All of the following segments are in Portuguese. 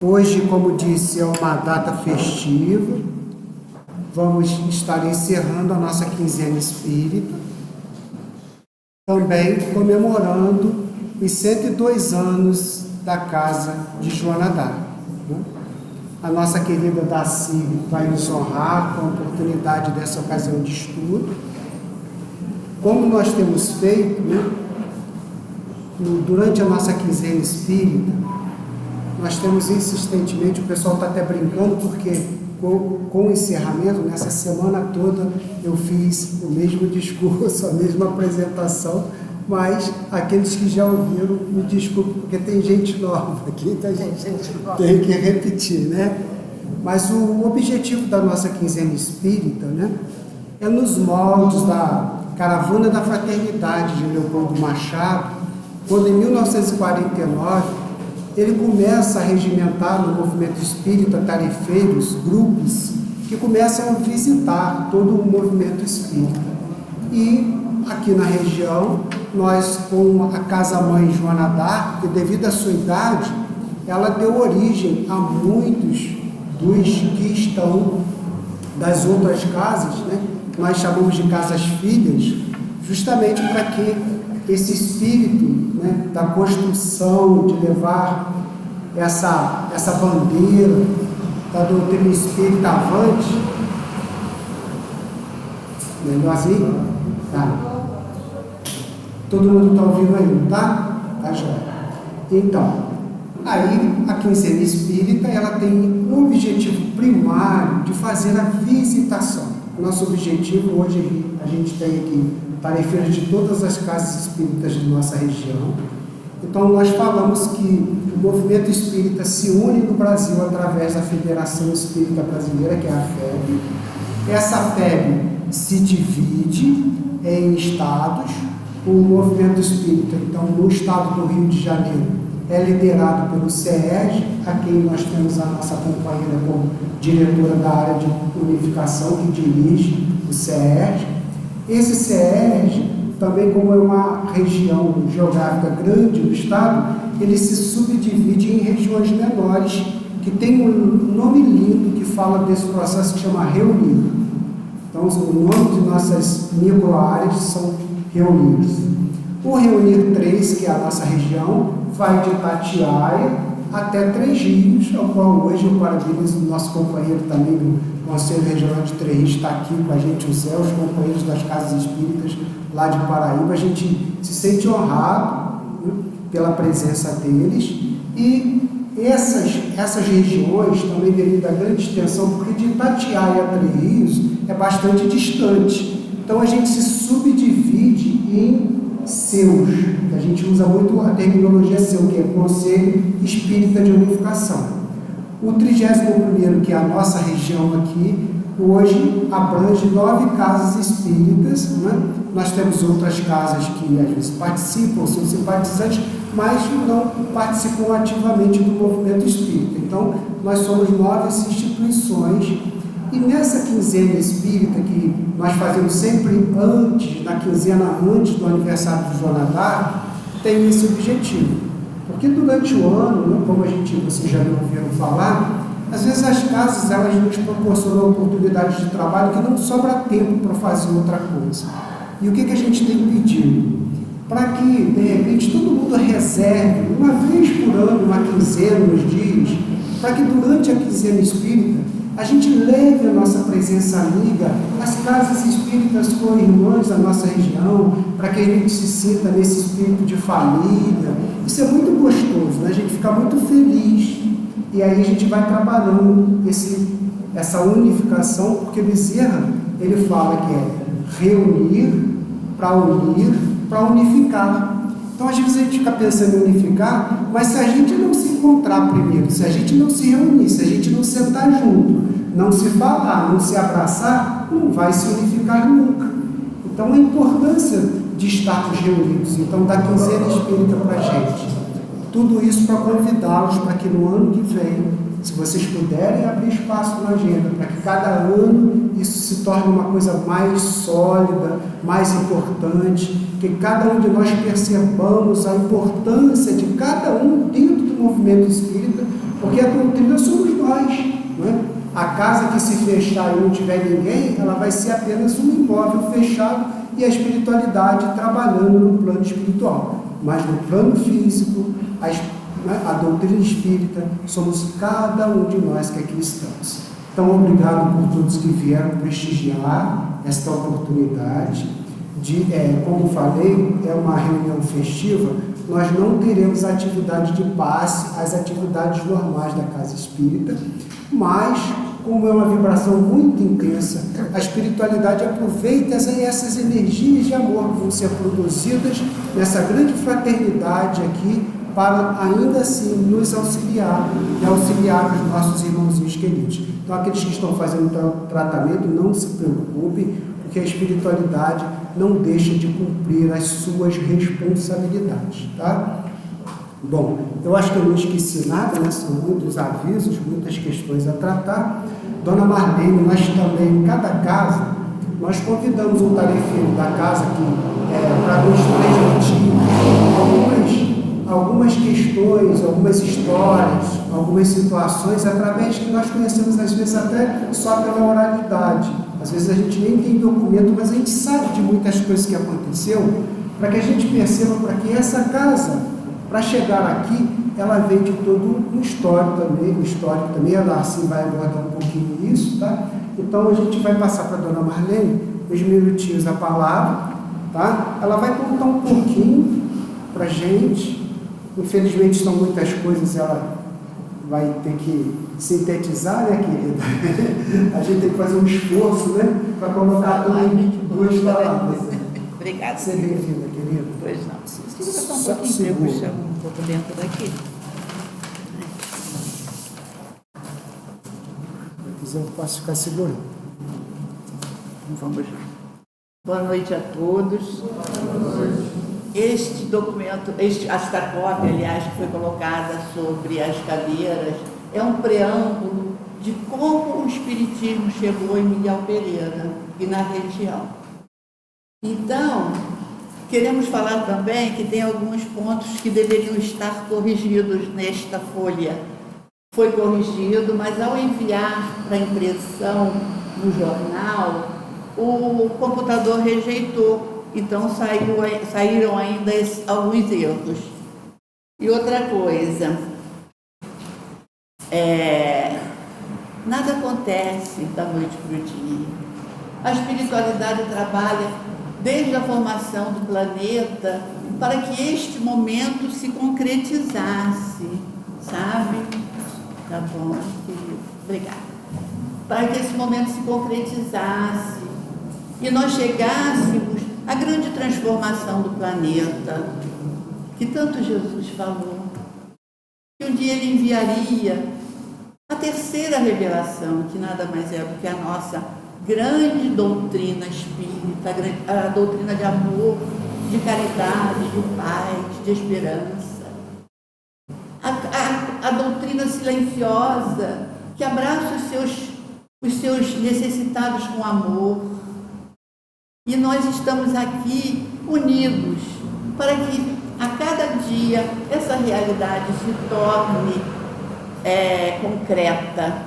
Hoje, como disse, é uma data festiva. Vamos estar encerrando a nossa quinzena espírita, também comemorando os 102 anos da Casa de Joana d'Arc. A nossa querida Daci vai nos honrar com a oportunidade dessa ocasião de estudo. Como nós temos feito, durante a nossa quinzena espírita, nós temos insistentemente, o pessoal está até brincando, porque com o encerramento, nessa semana toda, eu fiz o mesmo discurso, a mesma apresentação, mas aqueles que já ouviram, me desculpe, porque tem gente nova aqui, então a gente tem que repetir, né? Mas o objetivo da nossa quinzena espírita, é nos moldes da Caravana da Fraternidade de Leopoldo Machado, quando em 1949, ele começa a regimentar no movimento espírita tarefeiros, grupos, que começam a visitar todo o movimento espírita. E aqui na região, nós com a Casa-Mãe Joana d'Arc, que devido à sua idade, ela deu origem a muitos dos que estão das outras casas, nós chamamos de casas-filhas, justamente para que esse espírito da construção, de levar essa bandeira da doutrina espírita avante. Melhorzinho? Tá. Todo mundo está ouvindo aí, não tá? Tá joia. Então, aí a quinzena espírita, ela tem o objetivo primário de fazer a visitação. Nosso objetivo hoje, a gente tem aqui tarefeiros de todas as casas espíritas de nossa região. Então, nós falamos que o movimento espírita se une no Brasil através da Federação Espírita Brasileira, que é a FEB. Essa FEB se divide em estados. O movimento espírita, então, no estado do Rio de Janeiro, é liderado pelo CERJ, a quem nós temos a nossa companheira como diretora da área de unificação, que dirige o CERJ. Esse CERJ, também como é uma região geográfica grande do estado, ele se subdivide em regiões menores, que tem um nome lindo que fala desse processo que chama Reunir. Então, o nome de nossas micro-áreas são Reunidos. O Reunir 3, que é a nossa região, vai de Itatiaia até Três Rios, ao qual hoje eu parabenizo o nosso companheiro também do Conselho Regional de Três Rios, está aqui com a gente, o Zé, os companheiros das Casas Espíritas lá de Paraíba. A gente se sente honrado pela presença deles, e essas regiões também, devido à grande extensão, porque de Itatiaia a Três Rios é bastante distante, então a gente se subdivide em seus, que a gente usa muito a terminologia seu, que é Conselho Espírita de Unificação. O 31º, que é a nossa região aqui, hoje abrange 9 casas espíritas, Nós temos outras casas que às vezes participam, são simpatizantes, mas não participam ativamente do movimento espírita. Então, nós somos 9 instituições. E nessa quinzena espírita, que nós fazemos sempre na quinzena antes do aniversário de Joana d'Arc, tem esse objetivo. Porque durante o ano, como vocês já ouviram falar, às vezes as casas, elas nos proporcionam oportunidades de trabalho que não sobra tempo para fazer outra coisa. E o que a gente tem pedido? Para que, de repente, todo mundo reserve, uma vez por ano, uma quinzena, uns dias, para que durante a quinzena espírita, a gente leve a nossa presença amiga às casas espíritas com irmãs da nossa região, para que a gente se sinta nesse espírito de família. Isso é muito gostoso, A gente fica muito feliz. E aí a gente vai trabalhando essa unificação, porque Bezerra, ele fala que é reunir para unir, para unificar. Então, às vezes a gente fica pensando em unificar, mas se a gente não se encontrar primeiro, se a gente não se reunir, se a gente não sentar junto, não se falar, não se abraçar, não vai se unificar nunca. Então, a importância de estarmos reunidos, então, da quinzena espírita para a gente. Tudo isso para convidá-los para que no ano que vem, se vocês puderem abrir espaço na agenda, para que cada ano isso se torne uma coisa mais sólida, mais importante, que cada um de nós percebamos a importância de cada um dentro do movimento espírita, Porque a doutrina somos nós, não é? A casa que se fechar e não tiver ninguém, ela vai ser apenas um imóvel fechado e a espiritualidade trabalhando no plano espiritual. Mas no plano físico, a doutrina espírita, somos cada um de nós que aqui estamos. Então, obrigado por todos que vieram prestigiar esta oportunidade. Como falei, é uma reunião festiva, nós não teremos atividade de passe, as atividades normais da Casa Espírita, mas, como é uma vibração muito intensa, a espiritualidade aproveita essas energias de amor que vão ser produzidas nessa grande fraternidade aqui, para ainda assim nos auxiliar e auxiliar os nossos irmãozinhos queridos. Então, aqueles que estão fazendo tratamento, não se preocupem, porque a espiritualidade não deixa de cumprir as suas responsabilidades, tá? Bom, eu acho que eu não esqueci nada, né? São muitos avisos, muitas questões a tratar. Dona Marlene, nós também, em cada casa, nós convidamos um tarefeiro da casa para nos transmitir algumas questões, algumas histórias, algumas situações, através que nós conhecemos, às vezes, até só pela oralidade. Às vezes a gente nem tem documento, mas a gente sabe de muitas coisas que aconteceu, para que a gente perceba, para que essa casa, para chegar aqui, ela veio de todo um histórico também, ela assim vai abordar um pouquinho isso, tá? Então a gente vai passar para a Dona Marlene uns minutinhos a palavra, tá? Ela vai contar um pouquinho para a gente. Infelizmente são muitas coisas, ela vai ter que sintetizar, né, querida? A gente tem que fazer um esforço, né, para colocar tudo em duas palavras. Obrigada. Seja bem-vinda, querida. Pois não. Segura só um pouquinho, para eu puxar um pouco dentro daqui. Se quiser, eu posso ficar segurando. Vamos lá. Boa noite a todos. Este documento, esta cópia, aliás, que foi colocada sobre as cadeiras, é um preâmbulo de como o Espiritismo chegou em Miguel Pereira e na região. Então, queremos falar também que tem alguns pontos que deveriam estar corrigidos nesta folha. Foi corrigido, mas ao enviar para impressão no jornal, o computador rejeitou. Então saíram ainda alguns erros. E outra coisa, nada acontece da noite para o dia. A espiritualidade trabalha desde a formação do planeta para que este momento se concretizasse, sabe? Tá bom, querido. Obrigada. Para que esse momento se concretizasse e nós chegássemos à grande transformação do planeta, que tanto Jesus falou, que um dia ele enviaria a terceira revelação, que nada mais é do que a nossa grande doutrina espírita, a doutrina de amor, de caridade, de paz, de esperança. A doutrina silenciosa, que abraça os seus necessitados com amor. E nós estamos aqui unidos para que a cada dia essa realidade se torne concreta.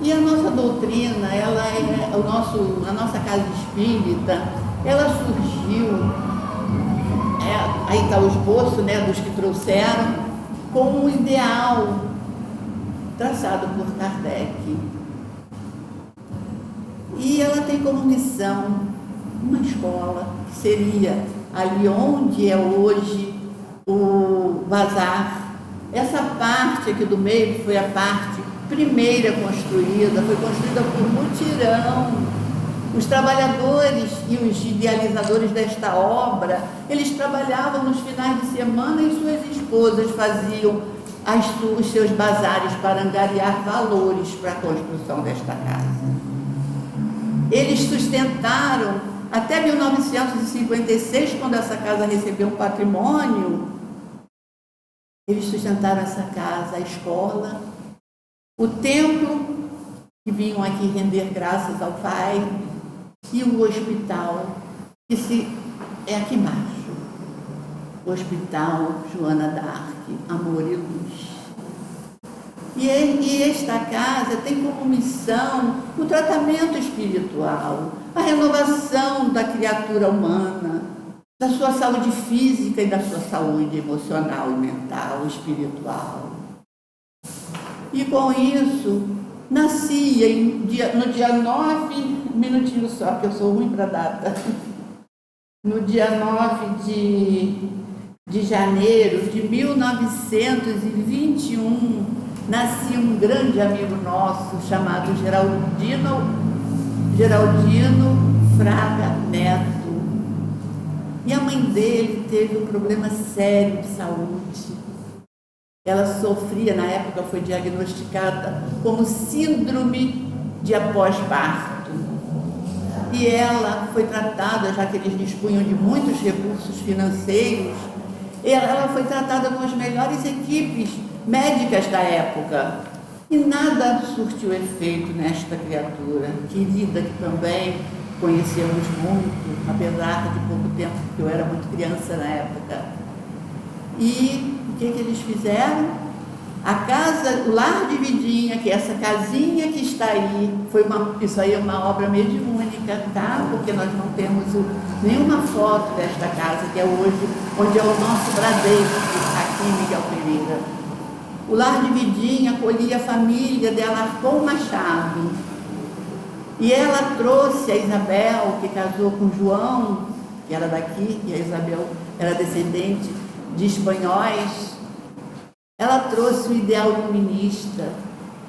E a nossa doutrina, a nossa casa espírita, ela surgiu, aí está o esboço, né, dos que trouxeram, como um ideal traçado por Kardec. E ela tem como missão uma escola, que seria ali onde é hoje o bazar. Essa parte aqui do meio, que foi a parte primeira construída, foi construída por mutirão. Os trabalhadores e os idealizadores desta obra, eles trabalhavam nos finais de semana e suas esposas faziam os seus bazares para angariar valores para a construção desta casa. Eles sustentaram até 1956, quando essa casa recebeu um patrimônio, eles sustentaram essa casa, a escola, o templo, que vinham aqui render graças ao Pai, e o hospital, que é aqui embaixo. O Hospital Joana d'Arc, Amor e Luz. E esta casa tem como missão o tratamento espiritual, a renovação da criatura humana, da sua saúde física e da sua saúde emocional e mental, espiritual. E com isso, nascia no dia 9, um minutinho só, que eu sou ruim para data, no dia 9 de janeiro de 1921, nascia um grande amigo nosso chamado Geraldino Fraga Neto. E a mãe dele teve um problema sério de saúde. Ela sofria, na época foi diagnosticada como síndrome de pós-parto. E ela foi tratada, já que eles dispunham de muitos recursos financeiros, ela foi tratada com as melhores equipes médicas da época. E nada surtiu efeito nesta criatura querida, que também conhecemos muito, apesar de pouco tempo, porque eu era muito criança na época. E o que eles fizeram? A casa, o lar de Vidinha, que é essa casinha que está aí, isso aí é uma obra mediúnica, tá? Porque nós não temos nenhuma foto desta casa, que é hoje, onde é o nosso Bradesco, aqui em Miguel Pereira. O lar de Vidinha acolhia a família de Alarcon Machado. E ela trouxe a Isabel, que casou com João, que era daqui, e a Isabel era descendente de espanhóis. Ela trouxe o ideal iluminista,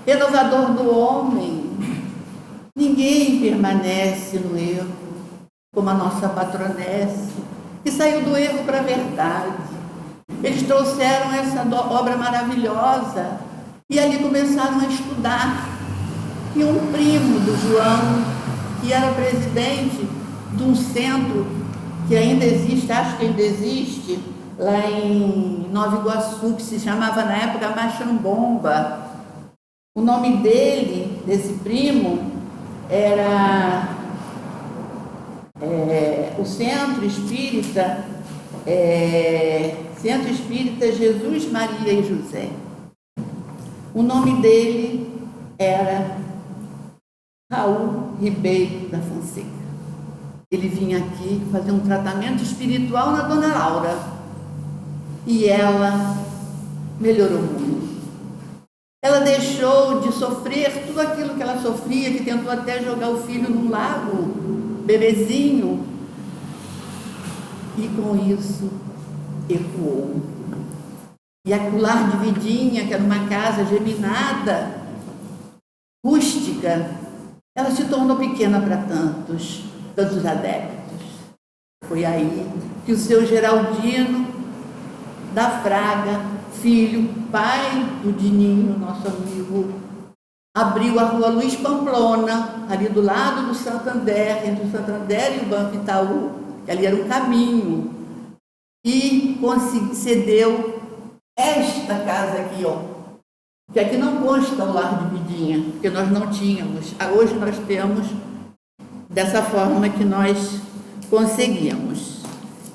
renovador do homem. Ninguém permanece no erro, como a nossa patronesse, que saiu do erro para a verdade. Eles trouxeram essa obra maravilhosa e ali começaram a estudar. E um primo do João, que era presidente de um centro que ainda existe, acho que ainda existe, lá em Nova Iguaçu, que se chamava na época Machambomba. O nome dele, desse primo, era o Centro Espírita Jesus, Maria e José. O nome dele era Raul Ribeiro da Fonseca. Ele vinha aqui fazer um tratamento espiritual na Dona Laura. E ela melhorou muito. Ela deixou de sofrer tudo aquilo que ela sofria, que tentou até jogar o filho num lago, bebezinho. E com isso, ecoou. E o lar de Vidinha, que era uma casa geminada, rústica, ela se tornou pequena para tantos adeptos. Foi aí que o seu Geraldino da Fraga, filho, pai do Dininho, nosso amigo, abriu a rua Luiz Pamplona, ali do lado do Santander, entre o Santander e o Banco Itaú, que ali era um caminho, e cedeu esta casa aqui, ó, que aqui não consta o lar de Vidinha, porque nós não tínhamos. Hoje nós temos dessa forma que nós conseguimos.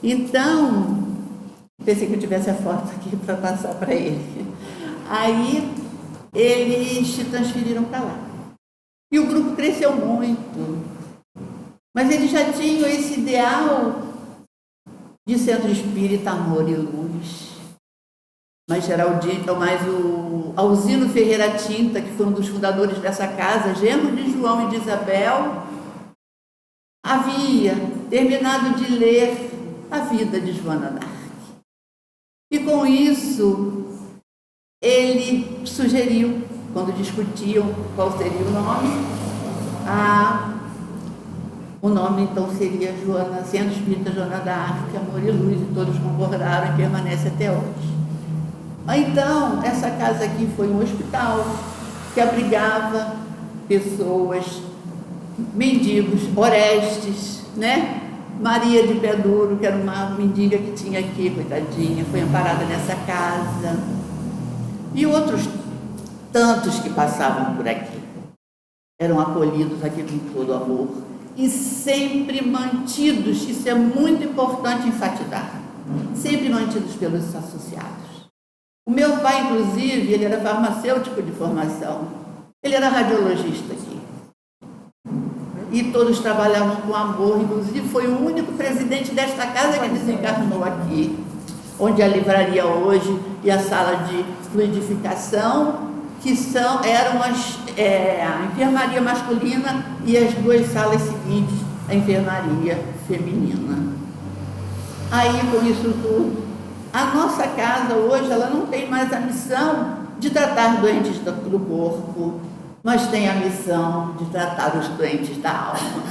Então, pensei que eu tivesse a foto aqui para passar para ele. Aí, eles se transferiram para lá. E o grupo cresceu muito. Mas eles já tinham esse ideal de centro espírita, amor e luz. Mas o Alzino Ferreira Tinta, que foi um dos fundadores dessa casa, genro de João e de Isabel, havia terminado de ler a vida de Joana d'Arc. E com isso, ele sugeriu, quando discutiam qual seria o nome, o nome então seria Centro Espírita Joana d'Arc, Amor e Luz, e todos concordaram e permanece até hoje. Então, essa casa aqui foi um hospital que abrigava pessoas, mendigos, Orestes, né? Maria de Pé Duro, que era uma mendiga que tinha aqui, coitadinha, foi amparada nessa casa. E outros tantos que passavam por aqui eram acolhidos aqui com todo amor e sempre mantidos, isso é muito importante enfatizar, sempre mantidos pelos associados. O meu pai, inclusive, ele era farmacêutico de formação. Ele era radiologista aqui. E todos trabalhavam com amor. Inclusive, foi o único presidente desta casa que desencarnou aqui, onde a livraria hoje e a sala de fluidificação, que eram a enfermaria masculina e as duas salas seguintes, a enfermaria feminina. Aí, com isso tudo, a nossa casa hoje, ela não tem mais a missão de tratar doentes do corpo, mas tem a missão de tratar os doentes da alma.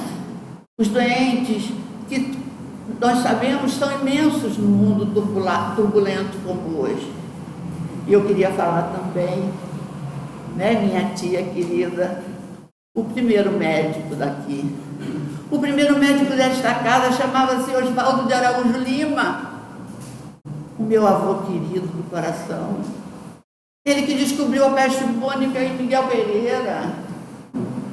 Os doentes que nós sabemos são imensos no mundo turbulento como hoje. E eu queria falar também, minha tia querida, o primeiro médico daqui. O primeiro médico desta casa chamava-se Oswaldo de Araújo Lima, o meu avô querido do coração. Ele que descobriu a peste bubônica em Miguel Pereira.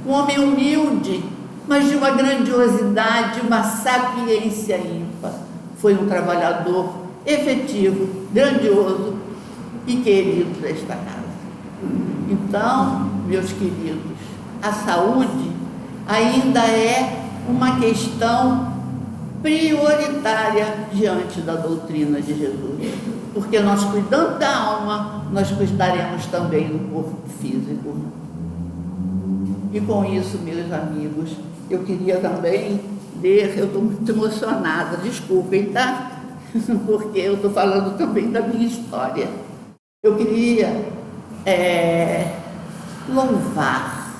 Um homem humilde, mas de uma grandiosidade, uma sapiência ímpar. Foi um trabalhador efetivo, grandioso e querido desta casa. Então, meus queridos, a saúde ainda é uma questão prioritária diante da doutrina de Jesus, porque nós, cuidando da alma, nós cuidaremos também do corpo físico. E com isso, meus amigos, eu queria também ler, eu estou muito emocionada, desculpem, tá? Porque eu estou falando também da minha história. Eu queria louvar,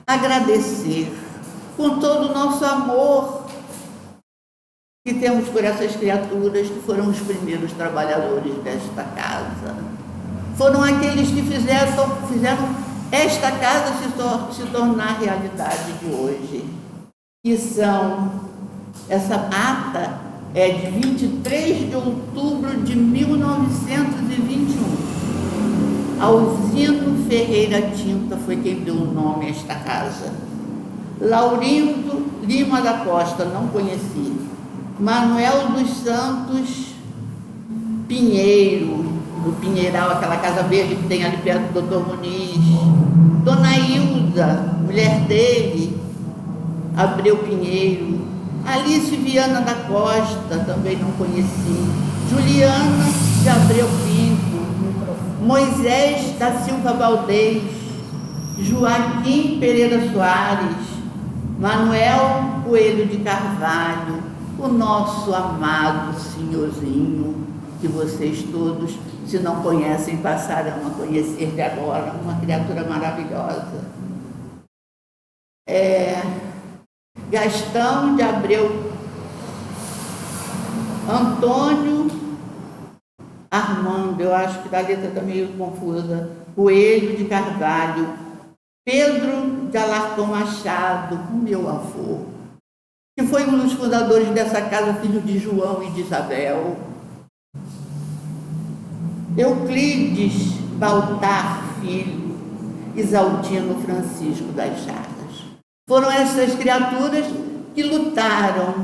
agradecer com todo o nosso amor que temos por essas criaturas que foram os primeiros trabalhadores desta casa. Foram aqueles que fizeram esta casa se tornar realidade de hoje. E essa ata é de 23 de outubro de 1921. Alzino Ferreira Tinta foi quem deu o nome a esta casa. Laurindo Lima da Costa, não conheci. Manuel dos Santos Pinheiro, do Pinheiral, aquela casa verde que tem ali perto do Dr. Muniz. Dona Hilda, mulher dele, Abreu Pinheiro. Alice Viana da Costa, também não conheci. Juliana de Abreu Pinto. Moisés da Silva Valdez. Joaquim Pereira Soares. Manuel Coelho de Carvalho. O nosso amado senhorzinho, que vocês todos, se não conhecem, passarão a conhecer de agora, uma criatura maravilhosa. Gastão de Abreu, Antônio Armando, eu acho que a letra está meio confusa, Coelho de Carvalho, Pedro de Alarcão Machado, o meu avô, que foi um dos fundadores dessa casa, filho de João e de Isabel. Euclides Baltar Filho, Isaltino Francisco das Chagas. Foram essas criaturas que lutaram,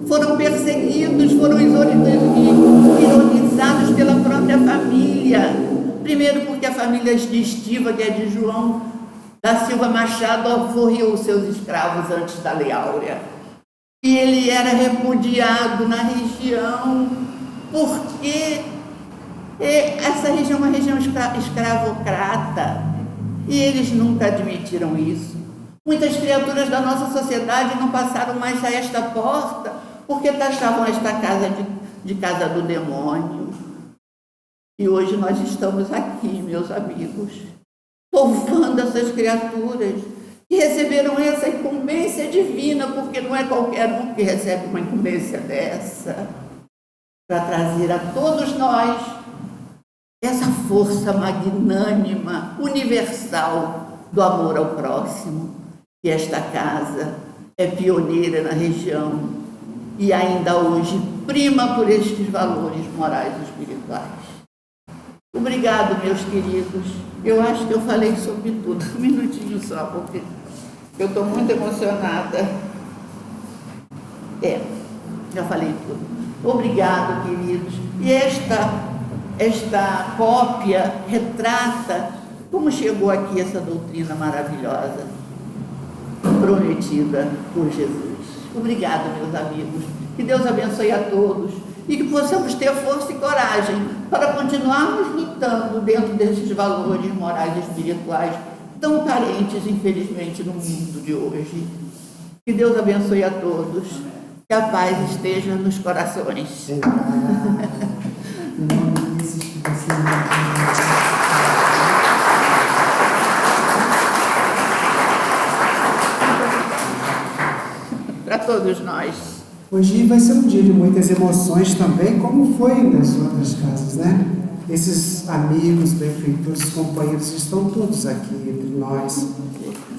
foram perseguidos, foram ironizados pela própria família. Primeiro porque a família de Estiva, que é de João da Silva Machado, alforriou seus escravos antes da Lei Áurea. E ele era repudiado na região, porque essa região é uma região escravocrata, e eles nunca admitiram isso. Muitas criaturas da nossa sociedade não passaram mais a esta porta, porque taxavam esta casa de casa do demônio. E hoje nós estamos aqui, meus amigos, louvando essas criaturas que receberam essa incumbência divina, porque não é qualquer um que recebe uma incumbência dessa, para trazer a todos nós essa força magnânima, universal do amor ao próximo, que esta casa é pioneira na região e ainda hoje prima por estes valores morais e espirituais. Obrigado, meus queridos. Eu acho que eu falei sobre tudo. Um minutinho só, porque eu estou muito emocionada. Já falei tudo. Obrigado, queridos. E esta esta cópia retrata como chegou aqui essa doutrina maravilhosa, prometida por Jesus. Obrigado, meus amigos. Que Deus abençoe a todos e que possamos ter força e coragem para continuarmos lutando dentro desses valores morais e espirituais tão carentes, infelizmente, no mundo de hoje. Que Deus abençoe a todos. Que a paz esteja nos corações. Em nome desses que você Para todos nós. Hoje vai ser um dia de muitas emoções também, como foi nas outras casas, né? Esses amigos, benfeitores, companheiros estão todos aqui entre nós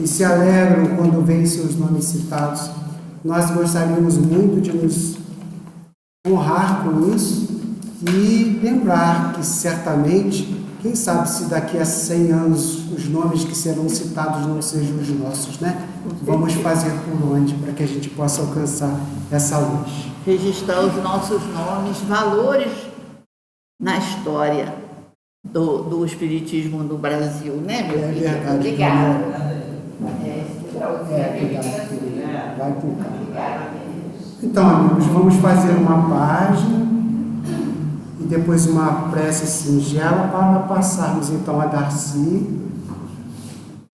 e se alegram quando veem seus nomes citados. Nós gostaríamos muito de nos honrar com isso e lembrar que certamente, quem sabe se daqui a 100 anos os nomes que serão citados não sejam os nossos, né? Vamos fazer por onde para que a gente possa alcançar essa luz. Registrar os nossos nomes, valores na história do Espiritismo no Brasil, né, meu filho? Verdade. Obrigada. Vai por cá. Então, amigos, vamos fazer uma página e depois uma prece singela para passarmos então a Darcy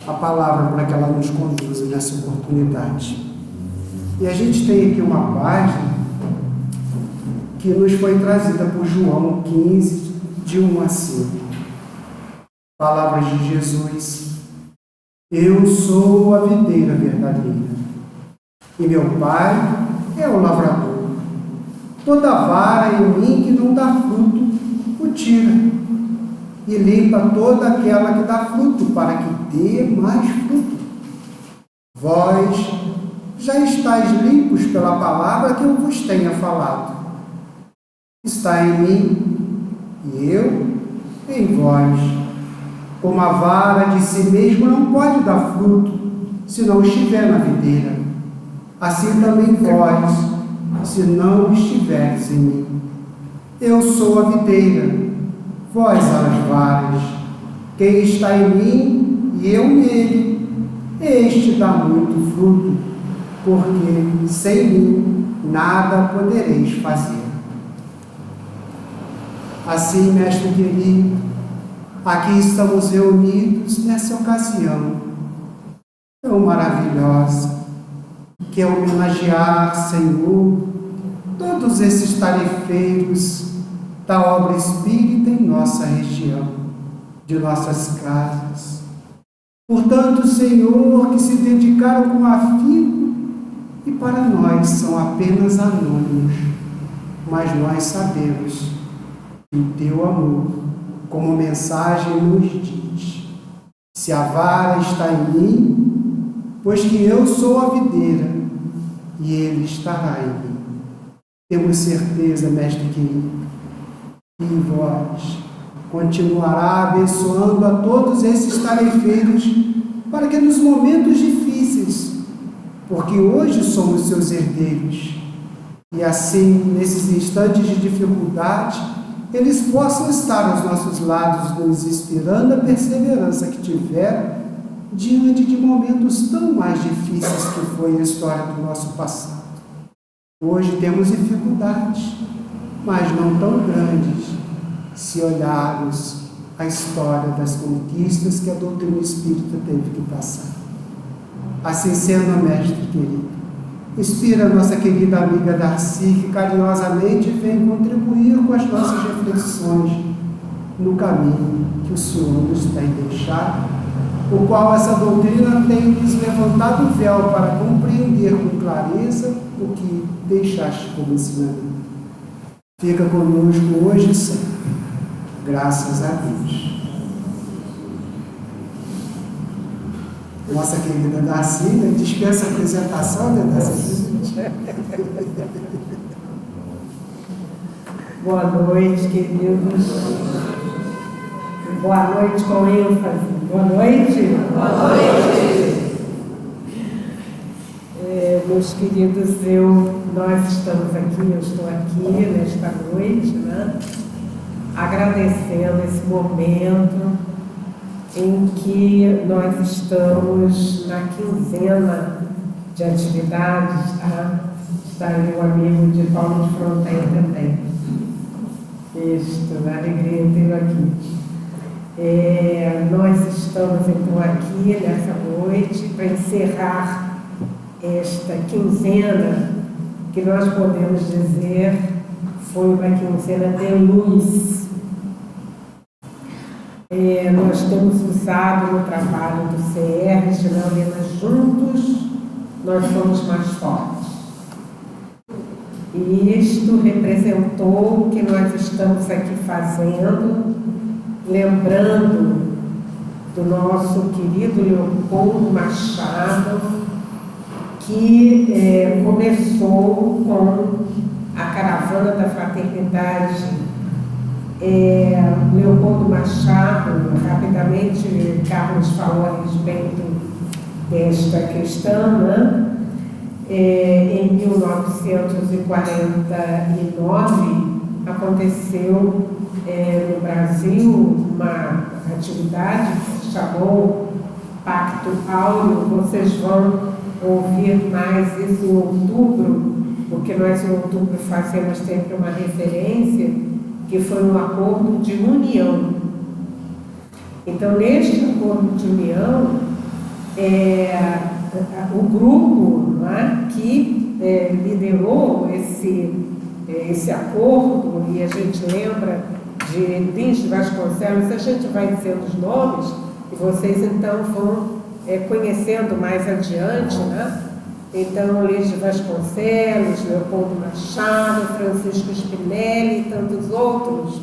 a palavra para que ela nos conduza nessa oportunidade. E a gente tem aqui uma página que nos foi trazida por João 15, de 1 a 5. Palavras de Jesus: Eu sou a videira verdadeira, e meu Pai é o lavrador. Toda vara em mim que não dá fruto, o tira, e limpa toda aquela que dá fruto, para que dê mais fruto. Vós já estáis limpos pela palavra que eu vos tenha falado. Está em mim, e eu em vós. Como a vara de si mesmo não pode dar fruto, se não estiver na videira, assim também vós, se não estiveres em mim. Eu sou a videira, vós as varas. Quem está em mim e eu nele, este dá muito fruto, porque sem mim nada podereis fazer. Assim, mestre querido, aqui estamos reunidos nessa ocasião tão maravilhosa, que é homenagear, Senhor, todos esses tarefeiros da obra espírita em nossa região, de nossas casas. Portanto, Senhor, que se dedicaram com afinco e para nós são apenas anônimos, mas nós sabemos que o teu amor, como mensagem, nos diz: se a vara está em mim, pois que eu sou a videira, e ele estará em mim. Temos certeza, mestre querido, que em vós continuará abençoando a todos esses tarefeiros, para que nos momentos difíceis, porque hoje somos seus herdeiros, e assim, nesses instantes de dificuldade, eles possam estar aos nossos lados, nos inspirando a perseverança que tiveram diante de momentos tão mais difíceis que foi a história do nosso passado. Hoje temos dificuldades, mas não tão grandes, se olharmos a história das conquistas que a doutrina espírita teve que passar. Assim sendo, mestre querido, inspira a nossa querida amiga Darcy, que carinhosamente vem contribuir com as nossas reflexões no caminho que o Senhor nos tem deixado, o qual essa doutrina tem nos levantado o véu para compreender com clareza o que deixaste como ensinamento. Fica conosco hoje e sempre. Graças a Deus. Nossa querida Darcy, dispensa a apresentação, né, Darcy? Boa noite, queridos. Boa noite com ênfase. Boa noite. Boa noite. Meus queridos, nós estamos aqui, eu estou aqui nesta noite, né? agradecendo esse momento em que nós estamos na quinzena de atividades. Está aí o amigo de Paulo de Fronteira também. Isto, alegria tê-lo aqui. Nós estamos então aqui nessa noite para encerrar esta quinzena que nós podemos dizer foi uma quinzena de luz. Nós temos usado no trabalho do CR, de juntos nós somos mais fortes. E isto representou o que nós estamos aqui fazendo, lembrando do nosso querido Leopoldo Machado, que começou com a Caravana da Fraternidade. Leopoldo Machado, rapidamente, Carlos falou a respeito desta questão, né? Em 1949 aconteceu no Brasil uma atividade que se chamou Pacto Áureo. Vocês vão ouvir mais isso em outubro, porque nós em outubro fazemos sempre uma referência, que foi um acordo de união. Então, neste acordo de união, o grupo, né, que liderou esse acordo, e a gente lembra de Lins de Vasconcelos, a gente vai dizendo os nomes, e vocês então vão conhecendo mais adiante, né? Então, Lins de Vasconcelos, Leopoldo Machado, Francisco Spinelli e tantos outros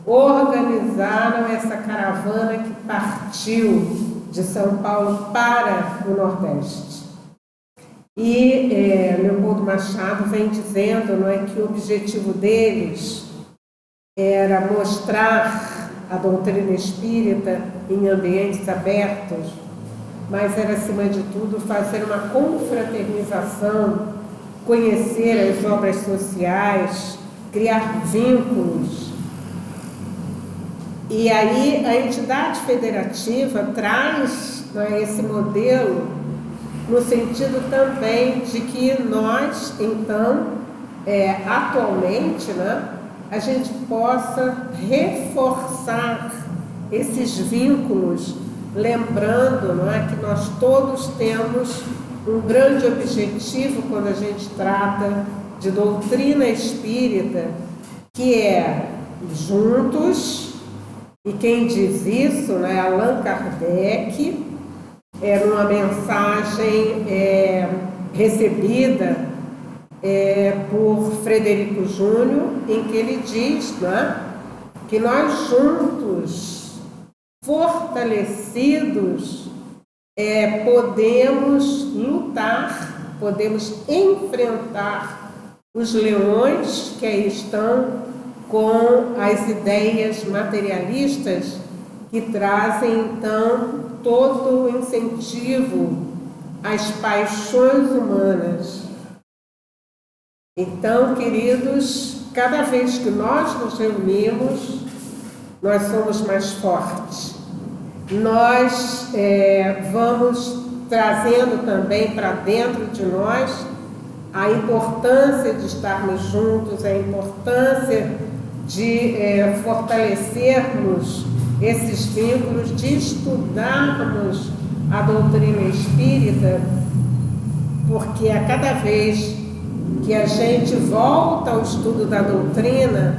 organizaram essa caravana que partiu de São Paulo para o Nordeste. E Leopoldo Machado vem dizendo, não é, que o objetivo deles era mostrar a doutrina espírita em ambientes abertos, mas era, acima de tudo, fazer uma confraternização, conhecer as obras sociais, criar vínculos. E aí a entidade federativa traz, né, esse modelo no sentido também de que nós, então, atualmente, né, a gente possa reforçar esses vínculos, lembrando, não é, que nós todos temos um grande objetivo quando a gente trata de doutrina espírita, que é juntos, e quem diz isso, né, Allan Kardec, numa mensagem recebida por Frederico Júnior, em que ele diz, né, que nós juntos, fortalecidos, podemos lutar, podemos enfrentar os leões que aí estão com as ideias materialistas que trazem, então, todo o incentivo às paixões humanas. Então, queridos, cada vez que nós nos reunimos, nós somos mais fortes. Nós vamos trazendo também para dentro de nós a importância de estarmos juntos, a importância de fortalecermos esses vínculos, de estudarmos a doutrina espírita, porque a cada vez que a gente volta ao estudo da doutrina,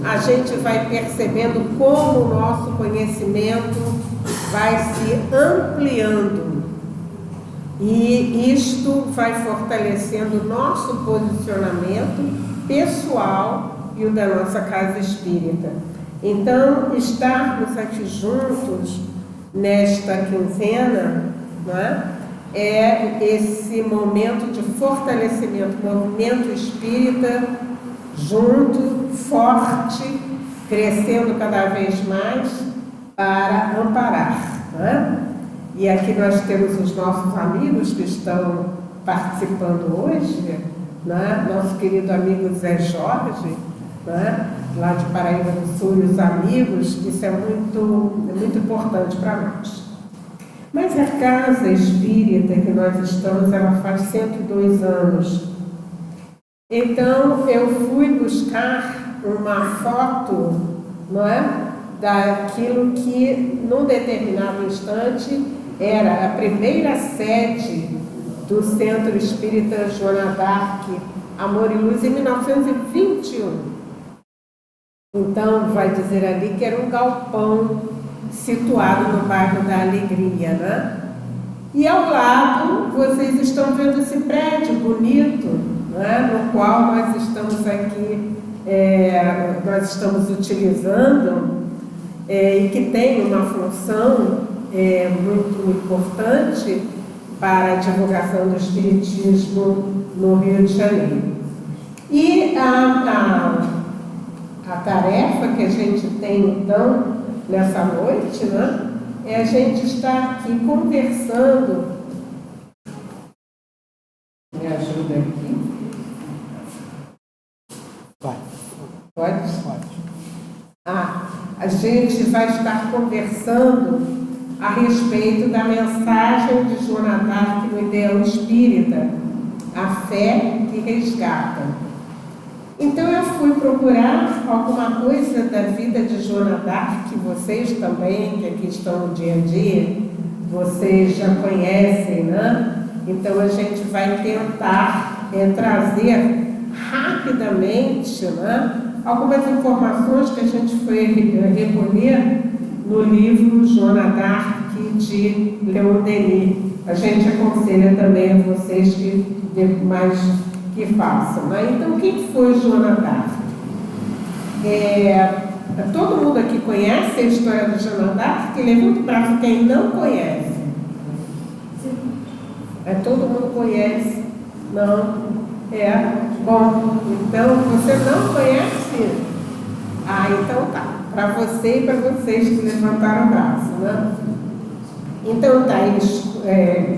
a gente vai percebendo como o nosso conhecimento vai se ampliando. E isto vai fortalecendo o nosso posicionamento pessoal e o da nossa casa espírita. Então, estarmos aqui juntos nesta quinzena, né, é esse momento de fortalecimento, movimento espírita junto, forte, crescendo cada vez mais para amparar, né? E aqui nós temos os nossos amigos que estão participando hoje, né? Nosso querido amigo Zé Jorge, né? lá de Paraíba do Sul, e os amigos, isso é muito importante para nós. Mas a casa espírita que nós estamos, ela faz 102 anos. Então, eu fui buscar uma foto, não é? Daquilo que, num determinado instante, era a primeira sede do Centro Espírita Joana d'Arc, Amor e Luz, em 1921. Então, vai dizer ali que era um galpão situado no bairro da Alegria, né? E ao lado, vocês estão vendo esse prédio bonito, né? No qual nós estamos aqui, nós estamos utilizando, e que tem uma função muito importante para a divulgação do Espiritismo no Rio de Janeiro. E a tarefa que a gente tem, então, nessa noite, né, é a gente estar aqui conversando. Me ajuda aqui. Vai. Pode? Pode. A gente vai estar conversando a respeito da mensagem de Joana d'Arc no Ideal Espírita, a fé que resgata. Então eu fui procurar alguma coisa da vida de Joana d'Arc, que vocês também, que aqui estão no dia a dia, vocês já conhecem, né? Então a gente vai tentar trazer rapidamente, né, algumas informações que a gente foi recolher no livro Joana d'Arc de Leon Denis. A gente aconselha também a vocês que façam, né? Então, quem foi Joana d'Arc? Todo mundo aqui conhece a história de Joana d'Arc? Levanta o braço quem não conhece. Todo mundo conhece? Não? Bom, então você não conhece? Então tá. Para você e para vocês que levantaram o braço, né? Então está aí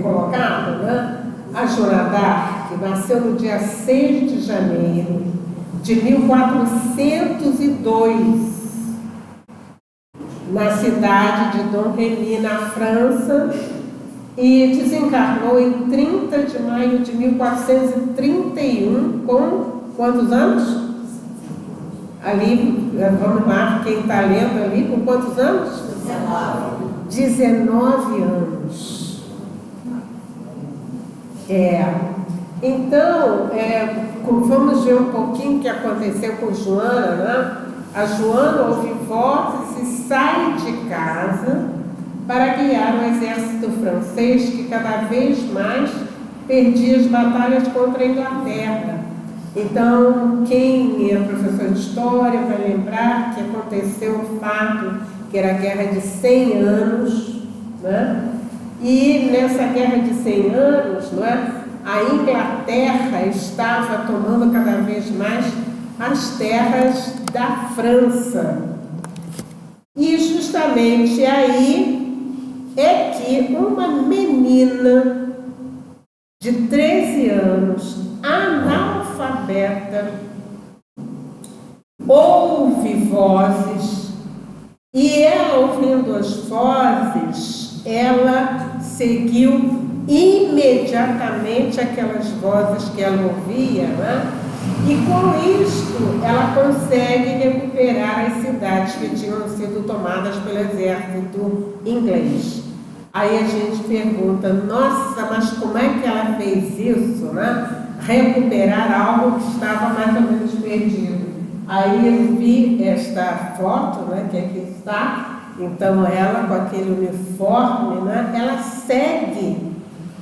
colocado, né? A Joana d'Arc nasceu no dia 6 de janeiro de 1402, na cidade de Domremy, na França, e desencarnou em 30 de maio de 1431, com quantos anos? Ali, vamos lá, quem está lendo ali, com quantos anos? 19 anos. Então, vamos ver um pouquinho o que aconteceu com Joana, né? A Joana ouve vozes e sai de casa para guiar o exército francês, que cada vez mais perdia as batalhas contra a Inglaterra. Então, quem é professor de história vai lembrar que aconteceu um fato, que era a Guerra de 100 anos, né? E nessa Guerra de 100 anos, não é? A Inglaterra estava tomando cada vez mais as terras da França. E justamente aí é que uma menina de 13 anos, analfabeta, ouve vozes, e ela, ouvindo as vozes, ela seguiu imediatamente aquelas vozes que ela ouvia, né? E com isto ela consegue recuperar as cidades que tinham sido tomadas pelo exército inglês. Aí a gente pergunta, nossa, mas como é que ela fez isso, né? Recuperar algo que estava mais ou menos perdido. Aí eu vi esta foto, né, que aqui está. Então ela, com aquele uniforme, né, ela segue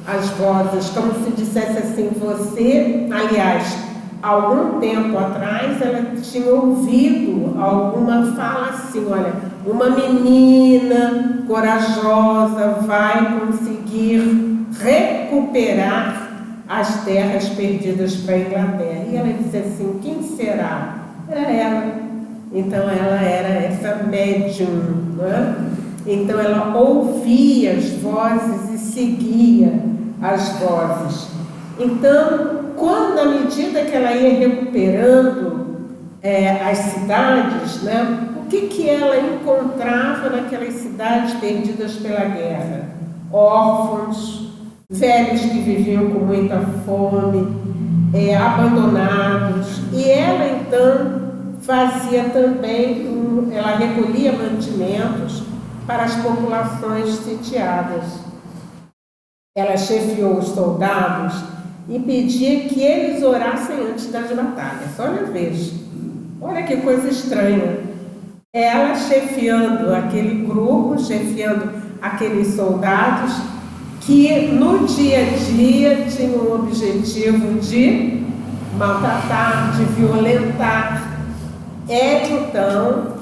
as vozes, como se dissesse assim, você, aliás, algum tempo atrás ela tinha ouvido alguma fala assim, olha, uma menina corajosa vai conseguir recuperar as terras perdidas para a Inglaterra. E ela disse assim, quem será? Era ela. Então ela era essa médium, né? Então ela ouvia as vozes e seguia as vozes. Então, quando, à medida que ela ia recuperando as cidades, né? O que ela encontrava naquelas cidades perdidas pela guerra? Órfãos, velhos que viviam com muita fome, abandonados. E ela então fazia também, ela recolhia mantimentos para as populações sitiadas. Ela chefiou os soldados e pedia que eles orassem antes das batalhas. Olha, veja, olha que coisa estranha. Ela chefiando aquele grupo, chefiando aqueles soldados que no dia a dia tinham o objetivo de maltratar, de violentar. Então,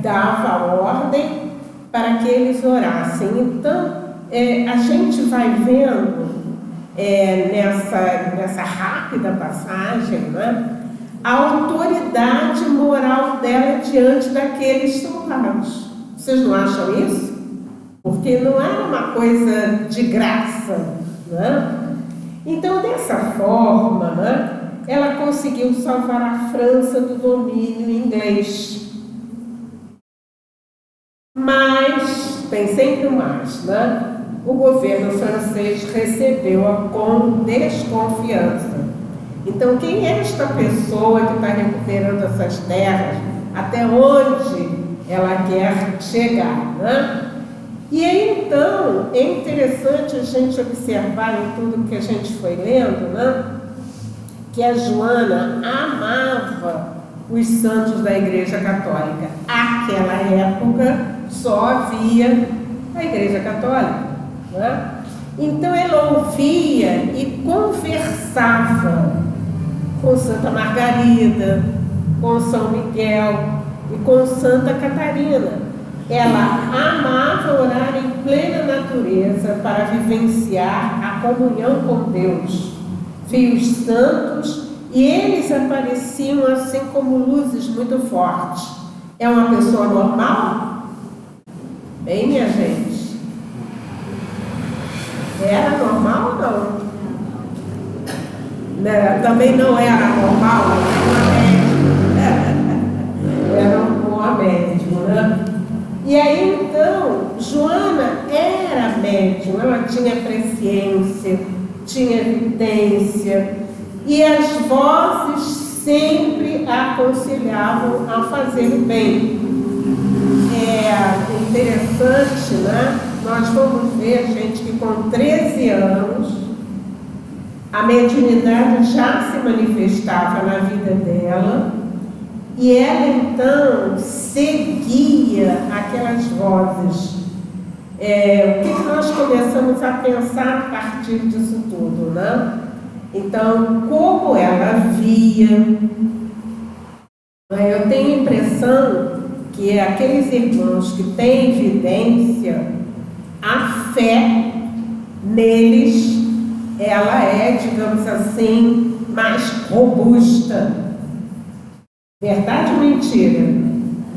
dava ordem para que eles orassem. Então, a gente vai vendo nessa rápida passagem, né, a autoridade moral dela diante daqueles soldados. Vocês não acham isso? Porque não era uma coisa de graça, né? Então, dessa forma, né, ela conseguiu salvar a França do domínio inglês. Mas, tem sempre mais, né? O governo francês recebeu-a com desconfiança. Então, quem é esta pessoa que está recuperando essas terras? Até onde ela quer chegar, né? E aí, então, é interessante a gente observar em tudo que a gente foi lendo, né, que a Joana amava os santos da Igreja Católica. Naquela época, só havia a Igreja Católica, né? Então, ela ouvia e conversava com Santa Margarida, com São Miguel e com Santa Catarina. Ela amava orar em plena natureza para vivenciar a comunhão com Deus. Via os santos e eles apareciam assim como luzes muito fortes. É uma pessoa normal? Bem, minha gente? Era normal ou não? Também não era normal, era uma médium, né? E aí, então, Joana era médium, ela tinha presciência, tinha evidência, e as vozes sempre a aconselhavam a fazer o bem. É interessante, né? Nós vamos ver, gente, que com 13 anos, a mediunidade já se manifestava na vida dela, e ela então seguia aquelas vozes. O que nós começamos a pensar a partir disso tudo, né? Então, como ela via, eu tenho a impressão que aqueles irmãos que têm evidência, a fé neles, ela é, digamos assim, mais robusta. Verdade ou mentira?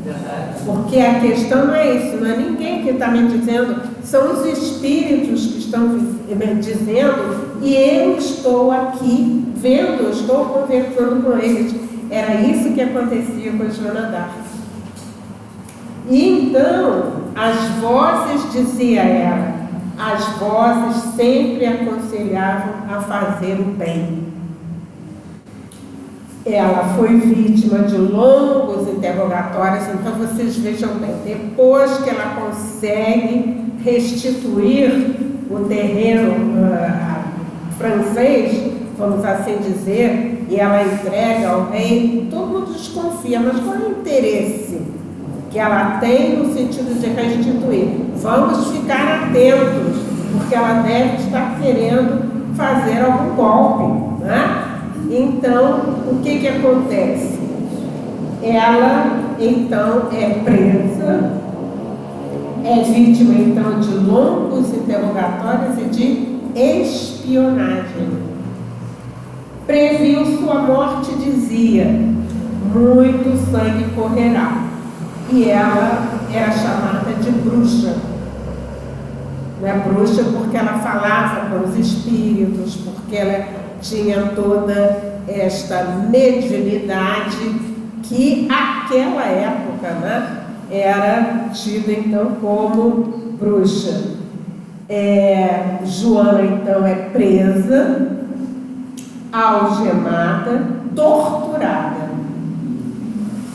Verdade. Porque a questão não é isso, não é ninguém que está me dizendo, são os espíritos que estão me dizendo, e eu estou aqui vendo, eu estou conversando com eles. Era isso que acontecia com a Joana d'Arc. E então, as vozes, dizia ela, as vozes sempre aconselhavam a fazer o bem. Ela foi vítima de longos interrogatórios, então vocês vejam bem, depois que ela consegue restituir o terreno francês, vamos assim dizer, e ela entrega ao rei, todo mundo desconfia, mas qual é o interesse que ela tem no sentido de restituir? Vamos ficar atentos, porque ela deve estar querendo fazer algum golpe, né? Então, o que acontece? Ela, então, é presa, é vítima, então, de longos interrogatórios e de espionagem. Previu sua morte, dizia, muito sangue correrá. E ela era chamada de bruxa. Não é bruxa porque ela falava com os espíritos, porque ela tinha toda esta mediunidade que aquela época, né, era tida então como bruxa. Joana então é presa, algemada, torturada.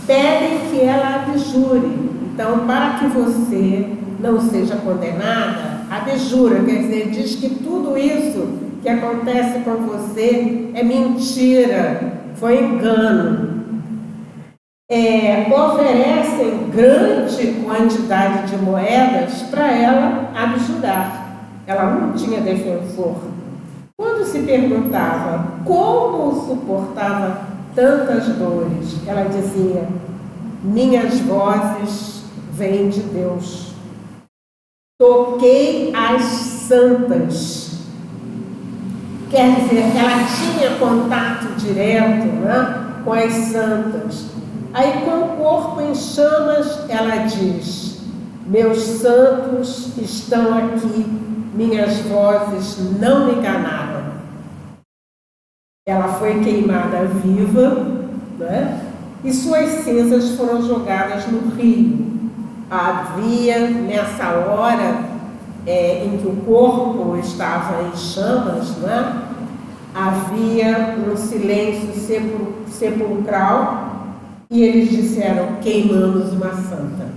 Pedem que ela abjure. Então, para que você não seja condenada, abjura, quer dizer, diz que tudo isso que acontece com você é mentira, foi engano. Oferecem grande quantidade de moedas para ela abjurar. Ela não tinha defensor. Quando se perguntava como suportava tantas dores, ela dizia: minhas vozes vêm de Deus. Toquei as santas. Quer dizer, ela tinha contato direto, né, com as santas. Aí, com o corpo em chamas, ela diz: meus santos estão aqui, minhas vozes não me enganaram. Ela foi queimada viva, né? E suas cinzas foram jogadas no rio. Havia, nessa hora em que o corpo estava em chamas, né? Havia um silêncio sepulcral, e eles disseram: queimamos uma santa.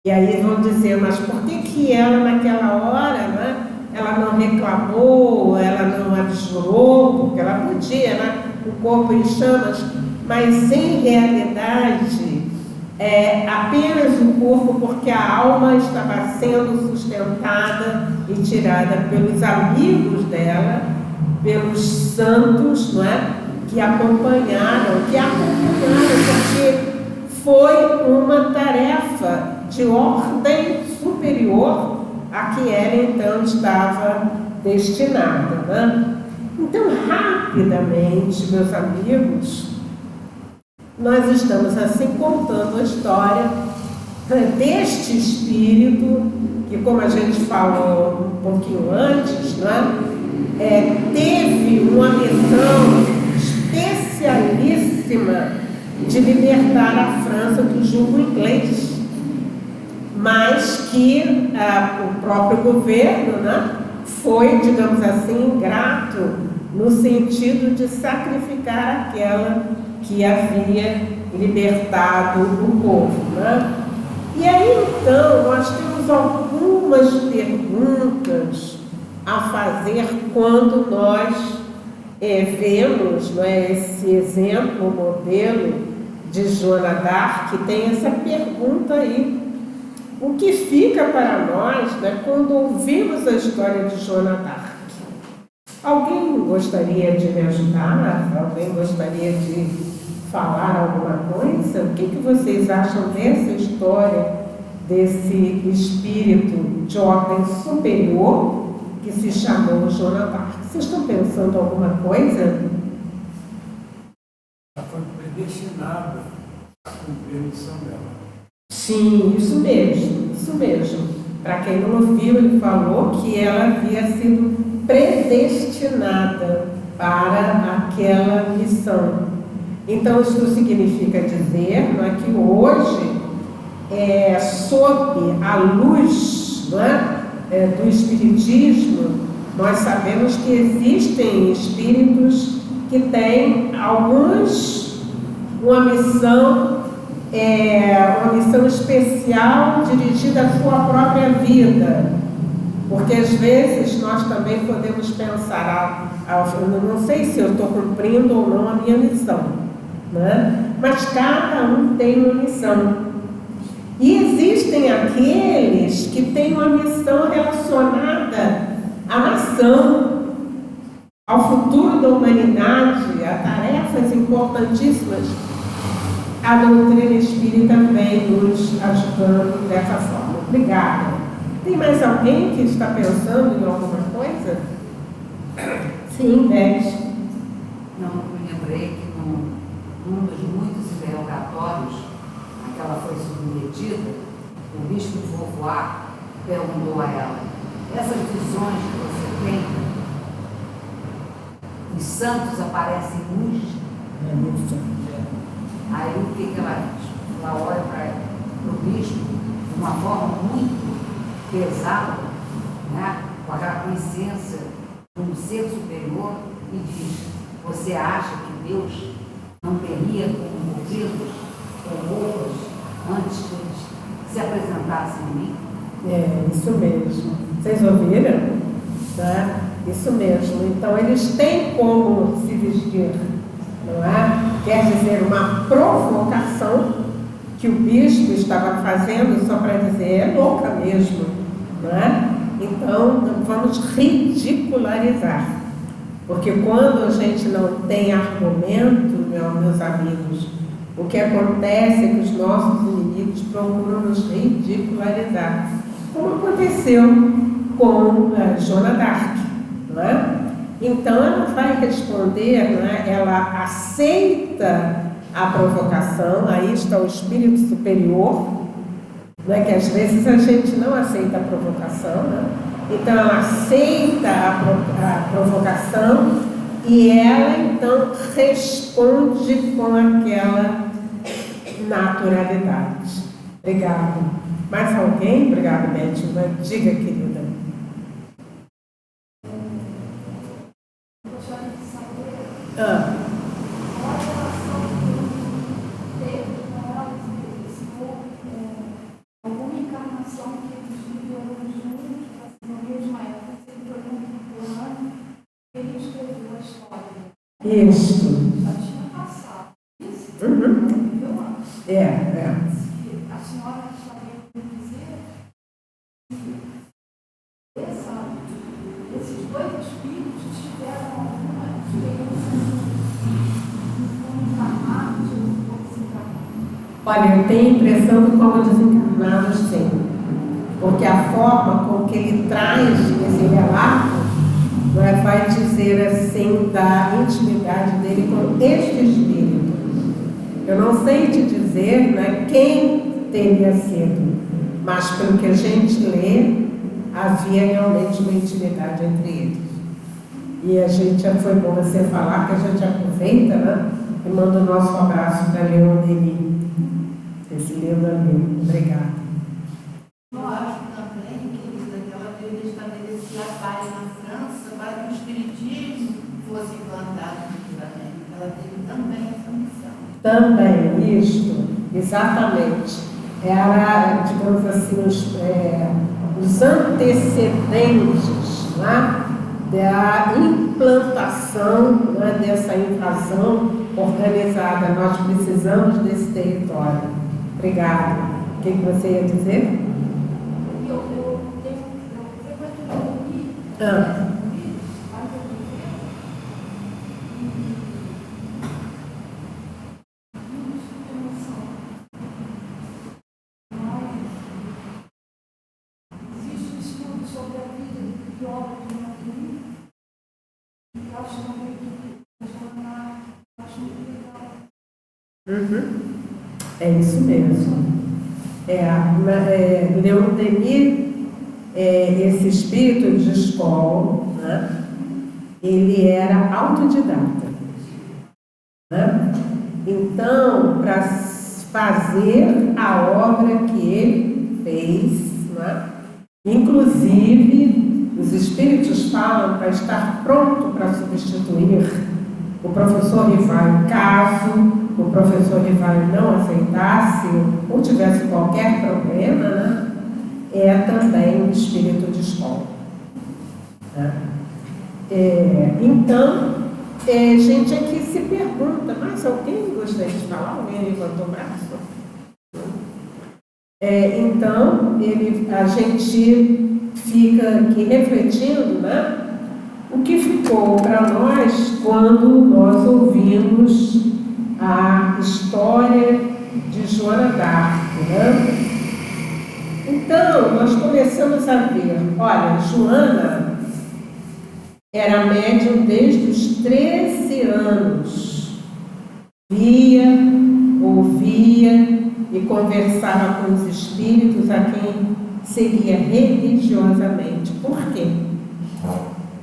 E aí vão dizer: mas por que ela naquela hora, né, ela não reclamou, ela não abjurou? Porque ela podia, né, o corpo em chamas, mas em realidade apenas o corpo, porque a alma estava sendo sustentada e tirada pelos amigos dela, pelos santos, não é? que acompanharam, porque foi uma tarefa de ordem superior a que ela então estava destinada, né? Então, rapidamente, meus amigos, nós estamos assim contando a história deste espírito que, como a gente falou um pouquinho antes, né, teve uma missão especialíssima de libertar a França do jugo inglês, mas que o próprio governo, né, foi, digamos assim, ingrato no sentido de sacrificar aquela que havia libertado o povo, né? E aí então nós temos algumas perguntas a fazer quando nós vemos, não é, esse exemplo, o modelo de Joana d'Arc, que tem essa pergunta aí. O que fica para nós, né, quando ouvimos a história de Joana d'Arc? Alguém gostaria de me ajudar? Alguém gostaria de falar alguma coisa? O que vocês acham dessa história, desse espírito de ordem superior que se chamou Joana d'Arc? Vocês estão pensando alguma coisa? Ela foi predestinada a cumprir a missão dela. Sim, isso mesmo. Para quem não ouviu, ele falou que ela havia sido predestinada para aquela missão. Então, isso significa dizer, não é, que hoje, sob a luz, não é, do Espiritismo, nós sabemos que existem espíritos que têm alguns uma missão especial dirigida à sua própria vida. Porque às vezes nós também podemos pensar, eu não sei se eu estou cumprindo ou não a minha missão, né? Mas cada um tem uma missão. E existem aqueles que têm uma missão relacionada à nação, ao futuro da humanidade, a tarefas importantíssimas. A doutrina espírita vem nos ajudando dessa forma. Obrigada. Tem mais alguém que está pensando em alguma coisa? Sim, Beth. Não, eu me lembrei que num dos muitos interrogatórios a que ela foi submetida, o bispo de Beauvoir perguntou a ela: essas visões que você tem, os santos aparecem luz? Aí o que ela diz? Ela olha para o bispo de uma forma muito pesada, né? Com aquela consciência de um ser superior e diz: você acha que Deus não teria conmovidos com roupas antes que eles se apresentassem a mim? É, isso mesmo. Vocês ouviram? Né? Isso mesmo. Então, eles têm como se vestir, não é? Quer dizer, uma provocação que o bispo estava fazendo só para dizer, é louca mesmo, não é? Então, vamos ridicularizar. Porque quando a gente não tem argumento, meus amigos, o que acontece é que os nossos inimigos procuram nos ridicularizar. Como aconteceu com Joana d'Arc, não é? Então ela vai responder, não é? Ela aceita a provocação, aí está o espírito superior, não é? Que às vezes a gente não aceita a provocação, né? Então ela aceita a provocação e ela então responde com aquela naturalidade. Obrigada. Mais alguém? Obrigada, Beth. Diga, querida. Alguma encarnação que eles viveram juntos, na mesma época, sempre por ano, ele escreveu a história. Isso. Já tinha passado. Isso? Uhum. É. A senhora gostaria de dizer que esses dois espíritos tiveram alguma experiência como encarnados ou desencarnados? Olha, eu tenho a impressão que como desencarnados, sim. Porque a forma com que ele traz esse relato vai dizer assim da intimidade dele com este espírito. Eu não sei te dizer, né, quem teria sido, mas pelo que a gente lê, havia realmente uma intimidade entre eles. E a gente, foi bom você falar, que a gente aproveita, né, e manda o nosso abraço para Leon Denis. Esse livro ali. Obrigada. Eu acho também, querida, que ela deveria estabelecer a paz na França para que o espiritismo fosse implantado futuramente. Ela teve também essa missão. Também, isto, exatamente. Era, digamos assim, os antecedentes, né, da implantação, né, dessa invasão organizada. Nós precisamos desse território. Obrigada. O que você ia dizer? Eu frequento o Rio. Existe um estudo sobre a vida e obra de Martini, e acho também que acho muito legal. É isso mesmo. Leon Denis, esse espírito de escola, né, ele era autodidata. Né? Então, para fazer a obra que ele fez, né, inclusive, os espíritos falam para estar pronto para substituir o professor Rivaio, caso o professor Rivaio não aceitasse ou tivesse qualquer problema, né, é também um espírito de escola. Né? Então, gente aqui se pergunta, mas alguém gostaria de falar? Alguém levantou o braço? Então, a gente fica aqui refletindo, né? O que ficou para nós quando nós ouvimos a história de Joana d'Arc, né? Então, nós começamos a ver, olha, Joana era médium desde os 13 anos, via, ouvia e conversava com os espíritos a quem seguia religiosamente. Por quê?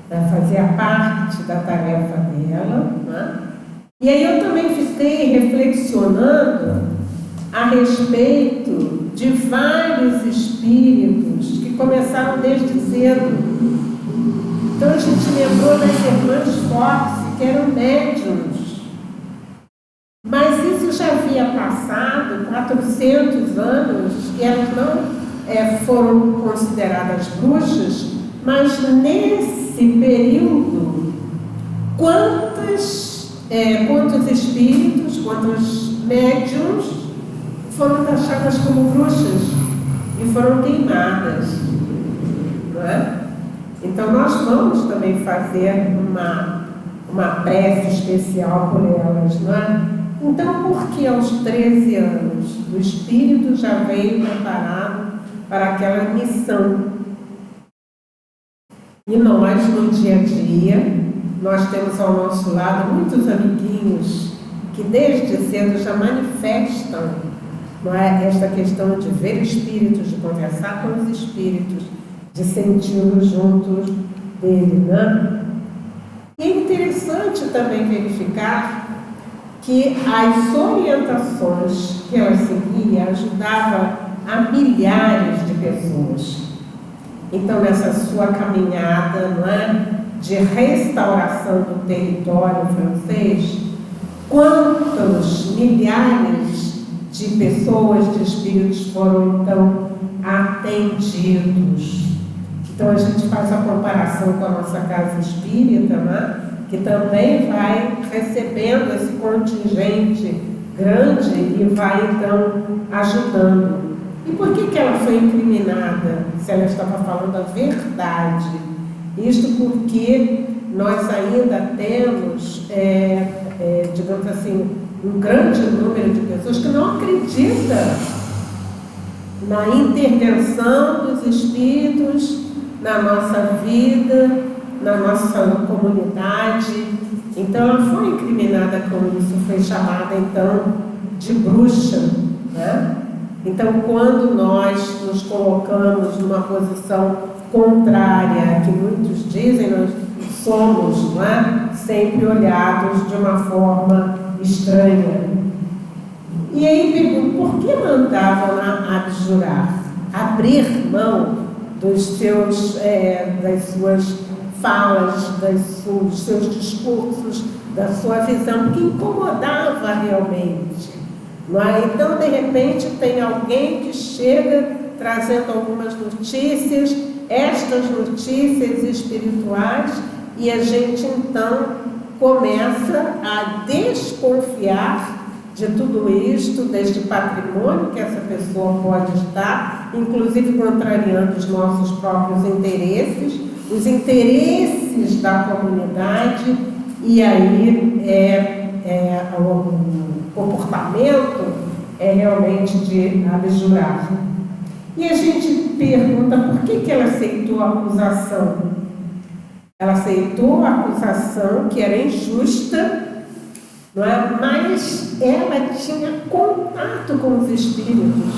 Fazia parte da tarefa dela, né? E aí eu também fiquei reflexionando a respeito de vários espíritos que começaram desde cedo. Então a gente lembrou das irmãs Fox, que eram médiuns. Mas isso já havia passado 400 anos e elas não foram consideradas bruxas, mas nesse período, quantos espíritos, quantos médiuns foram taxadas como bruxas e foram queimadas, não é? Então nós vamos também fazer uma prece especial por elas, não é? Então, por que aos 13 anos o espírito já veio preparado para aquela missão? E nós, no dia a dia, nós temos ao nosso lado muitos amiguinhos que desde cedo já manifestam, não é, esta questão de ver espíritos, de conversar com os espíritos, de senti-los juntos dele, né? E é interessante também verificar que as orientações que ela seguia ajudavam a milhares de pessoas. Então, nessa sua caminhada, não é, de restauração do território francês, quantos milhares de pessoas, de espíritos foram então atendidos? Então a gente faz a comparação com a nossa casa espírita, né? Que também vai recebendo esse contingente grande e vai então ajudando. E por que ela foi incriminada, se ela estava falando a verdade? Isto porque nós ainda temos, digamos assim, um grande número de pessoas que não acreditam na intervenção dos espíritos na nossa vida, na nossa comunidade. Então ela foi incriminada com isso, foi chamada então de bruxa, né? Então quando nós nos colocamos numa posição contrária, que muitos dizem, nós somos, não é? Sempre olhados de uma forma estranha. E aí pergunto, por que mandavam abjurar? Abrir mão dos seus, das suas falas, dos seus discursos, da sua visão, que incomodava realmente. Não é? Então, de repente, tem alguém que chega trazendo algumas notícias, estas notícias espirituais, e a gente então começa a desconfiar de tudo isto, deste patrimônio que essa pessoa pode estar, inclusive contrariando os nossos próprios interesses, os interesses da comunidade, e aí o comportamento é realmente de abjurar. E a gente pergunta por que ela aceitou a acusação. Ela aceitou a acusação que era injusta, não é? Mas ela tinha contato com os espíritos.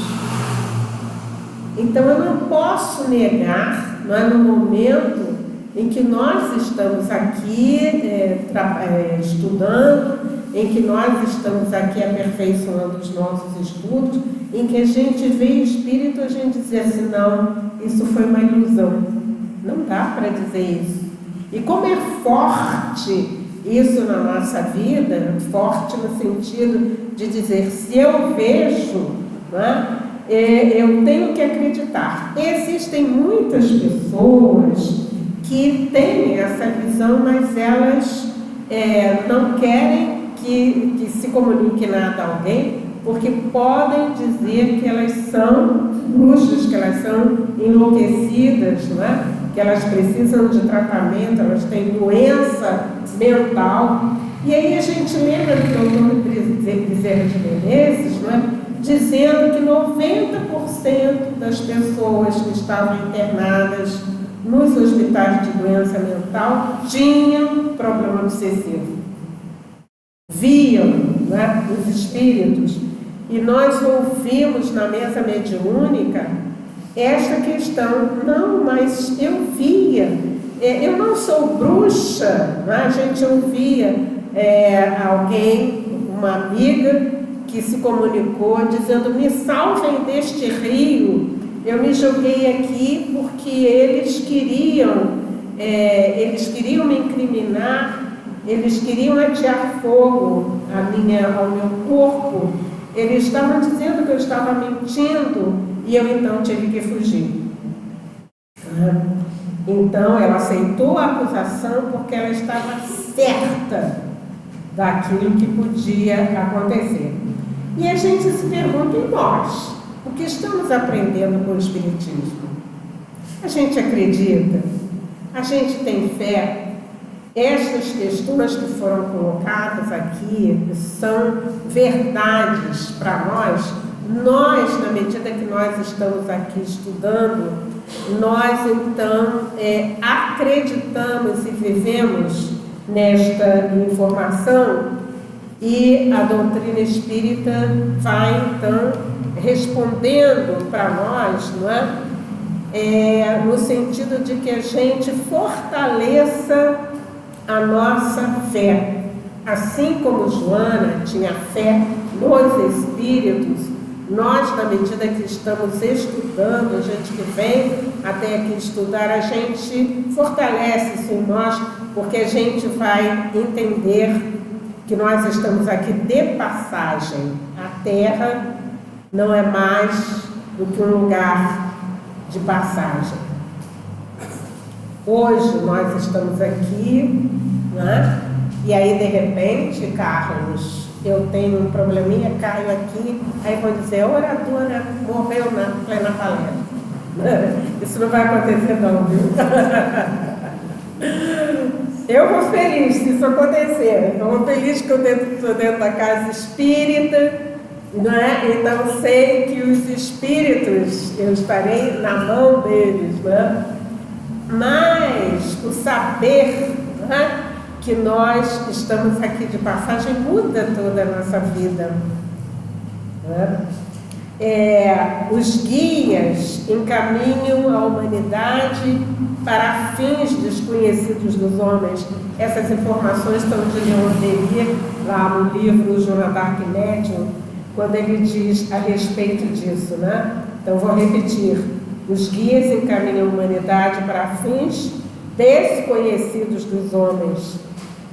Então eu não posso negar, não é, no momento em que nós estamos aqui estudando, em que nós estamos aqui aperfeiçoando os nossos estudos, em que a gente vê espírito, a gente diz assim, não, isso foi uma ilusão. Não dá para dizer isso. E como é forte isso na nossa vida, forte no sentido de dizer, se eu vejo, né, eu tenho que acreditar. Existem muitas pessoas que têm essa visão, mas elas não querem que se comunique nada a alguém, porque podem dizer que elas são bruxas, que elas são enlouquecidas, não é? Que elas precisam de tratamento, elas têm doença mental. E aí a gente lembra do Dr. Bezerra de Menezes, não é? Dizendo que 90% das pessoas que estavam internadas nos hospitais de doença mental tinham problema obsessivo. Viam, né, os espíritos. E nós ouvimos na mesa mediúnica esta questão, não, mas eu via, eu não sou bruxa, né? A gente ouvia alguém, uma amiga, que se comunicou dizendo: me salvem deste rio, eu me joguei aqui porque eles queriam me incriminar, eles queriam atear fogo ao meu corpo, eles estavam dizendo que eu estava mentindo e eu então tive que fugir. Então ela aceitou a acusação porque ela estava certa daquilo que podia acontecer. E a gente se pergunta: e nós? O que estamos aprendendo com o Espiritismo? A gente acredita? A gente tem fé? Essas questões que foram colocadas aqui são verdades para nós. Nós, na medida que nós estamos aqui estudando, nós então acreditamos e vivemos nesta informação, e a doutrina espírita vai então respondendo para nós, não é? No sentido de que a gente fortaleça a nossa fé. Assim como Joana tinha fé nos espíritos, nós, na medida que estamos estudando, a gente que vem até aqui estudar, a gente fortalece isso em nós, porque a gente vai entender que nós estamos aqui de passagem. A Terra não é mais do que um lugar de passagem. Hoje nós estamos aqui, né? E aí de repente, Carlos, eu tenho um probleminha, caio aqui, aí vão dizer: a oradora morreu na plena palestra. Isso não vai acontecer não, viu? Eu vou feliz se isso acontecer. Eu vou feliz que eu estou dentro da casa espírita, não é? Então sei que os espíritos, eu estarei na mão deles, né? Mas o saber, né, que nós estamos aqui de passagem muda toda a nossa vida, né? Os guias encaminham a humanidade para fins desconhecidos dos homens. Essas informações estão de Leon Denis, lá no livro Joana d'Arc Médium, quando ele diz a respeito disso, né? Então vou repetir: os guias encaminham a humanidade para fins desconhecidos dos homens,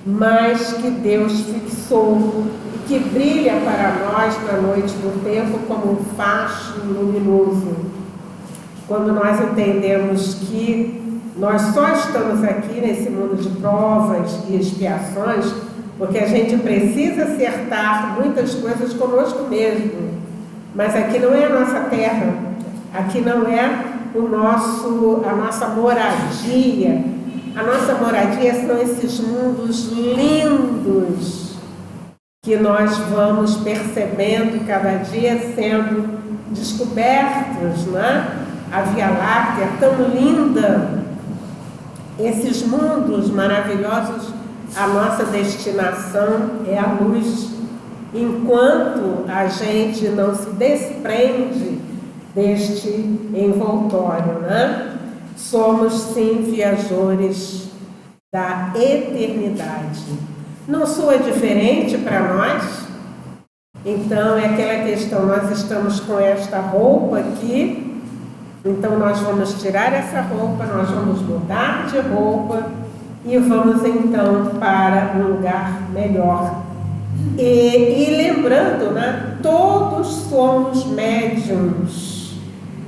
mas que Deus fixou e que brilha para nós na noite do tempo como um facho luminoso. Quando nós entendemos que nós só estamos aqui nesse mundo de provas e expiações porque a gente precisa acertar muitas coisas conosco mesmo, mas aqui não é a nossa terra, aqui não é a nossa moradia. A nossa moradia são esses mundos lindos que nós vamos percebendo cada dia sendo descobertos, né? A Via Láctea é tão linda, esses mundos maravilhosos, a nossa destinação é a luz. Enquanto a gente não se desprende deste envoltório, né? Somos sim viajores da eternidade. Não soa diferente para nós? Então é aquela questão: nós estamos com esta roupa aqui, então nós vamos tirar essa roupa, nós vamos mudar de roupa e vamos então para um lugar melhor. E lembrando, né, todos somos médiums,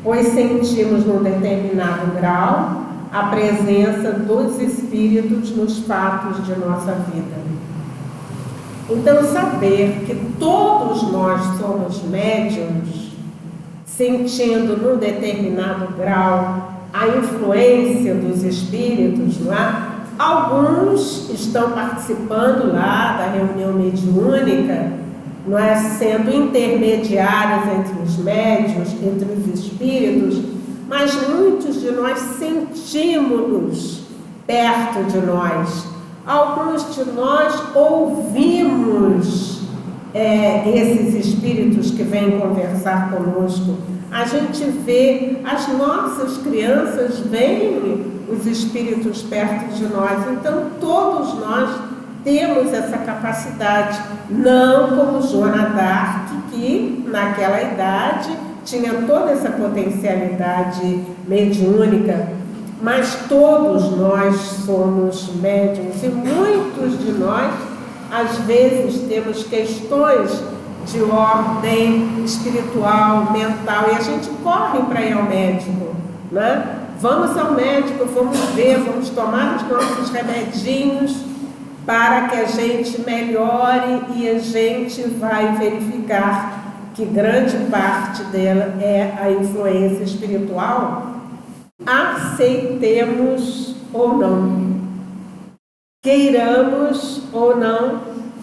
pois sentimos num determinado grau a presença dos espíritos nos fatos de nossa vida. Então, saber que todos nós somos médiums, sentindo num determinado grau a influência dos espíritos, não é? Alguns estão participando lá da reunião mediúnica, não é? Sendo intermediários entre os médiuns, entre os espíritos, mas muitos de nós sentimos-nos perto de nós. Alguns de nós ouvimos esses espíritos que vêm conversar conosco. A gente vê, as nossas crianças veem os espíritos perto de nós. Então todos nós temos essa capacidade, não como Joana d'Arc, que naquela idade tinha toda essa potencialidade mediúnica, mas todos nós somos médiuns e muitos de nós, às vezes, temos questões de ordem espiritual, mental, e a gente corre para ir ao médico, né? Vamos ao médico, vamos ver, vamos tomar os nossos remedinhos para que a gente melhore, e a gente vai verificar que grande parte dela é a influência espiritual, aceitemos ou não, queiramos ou não,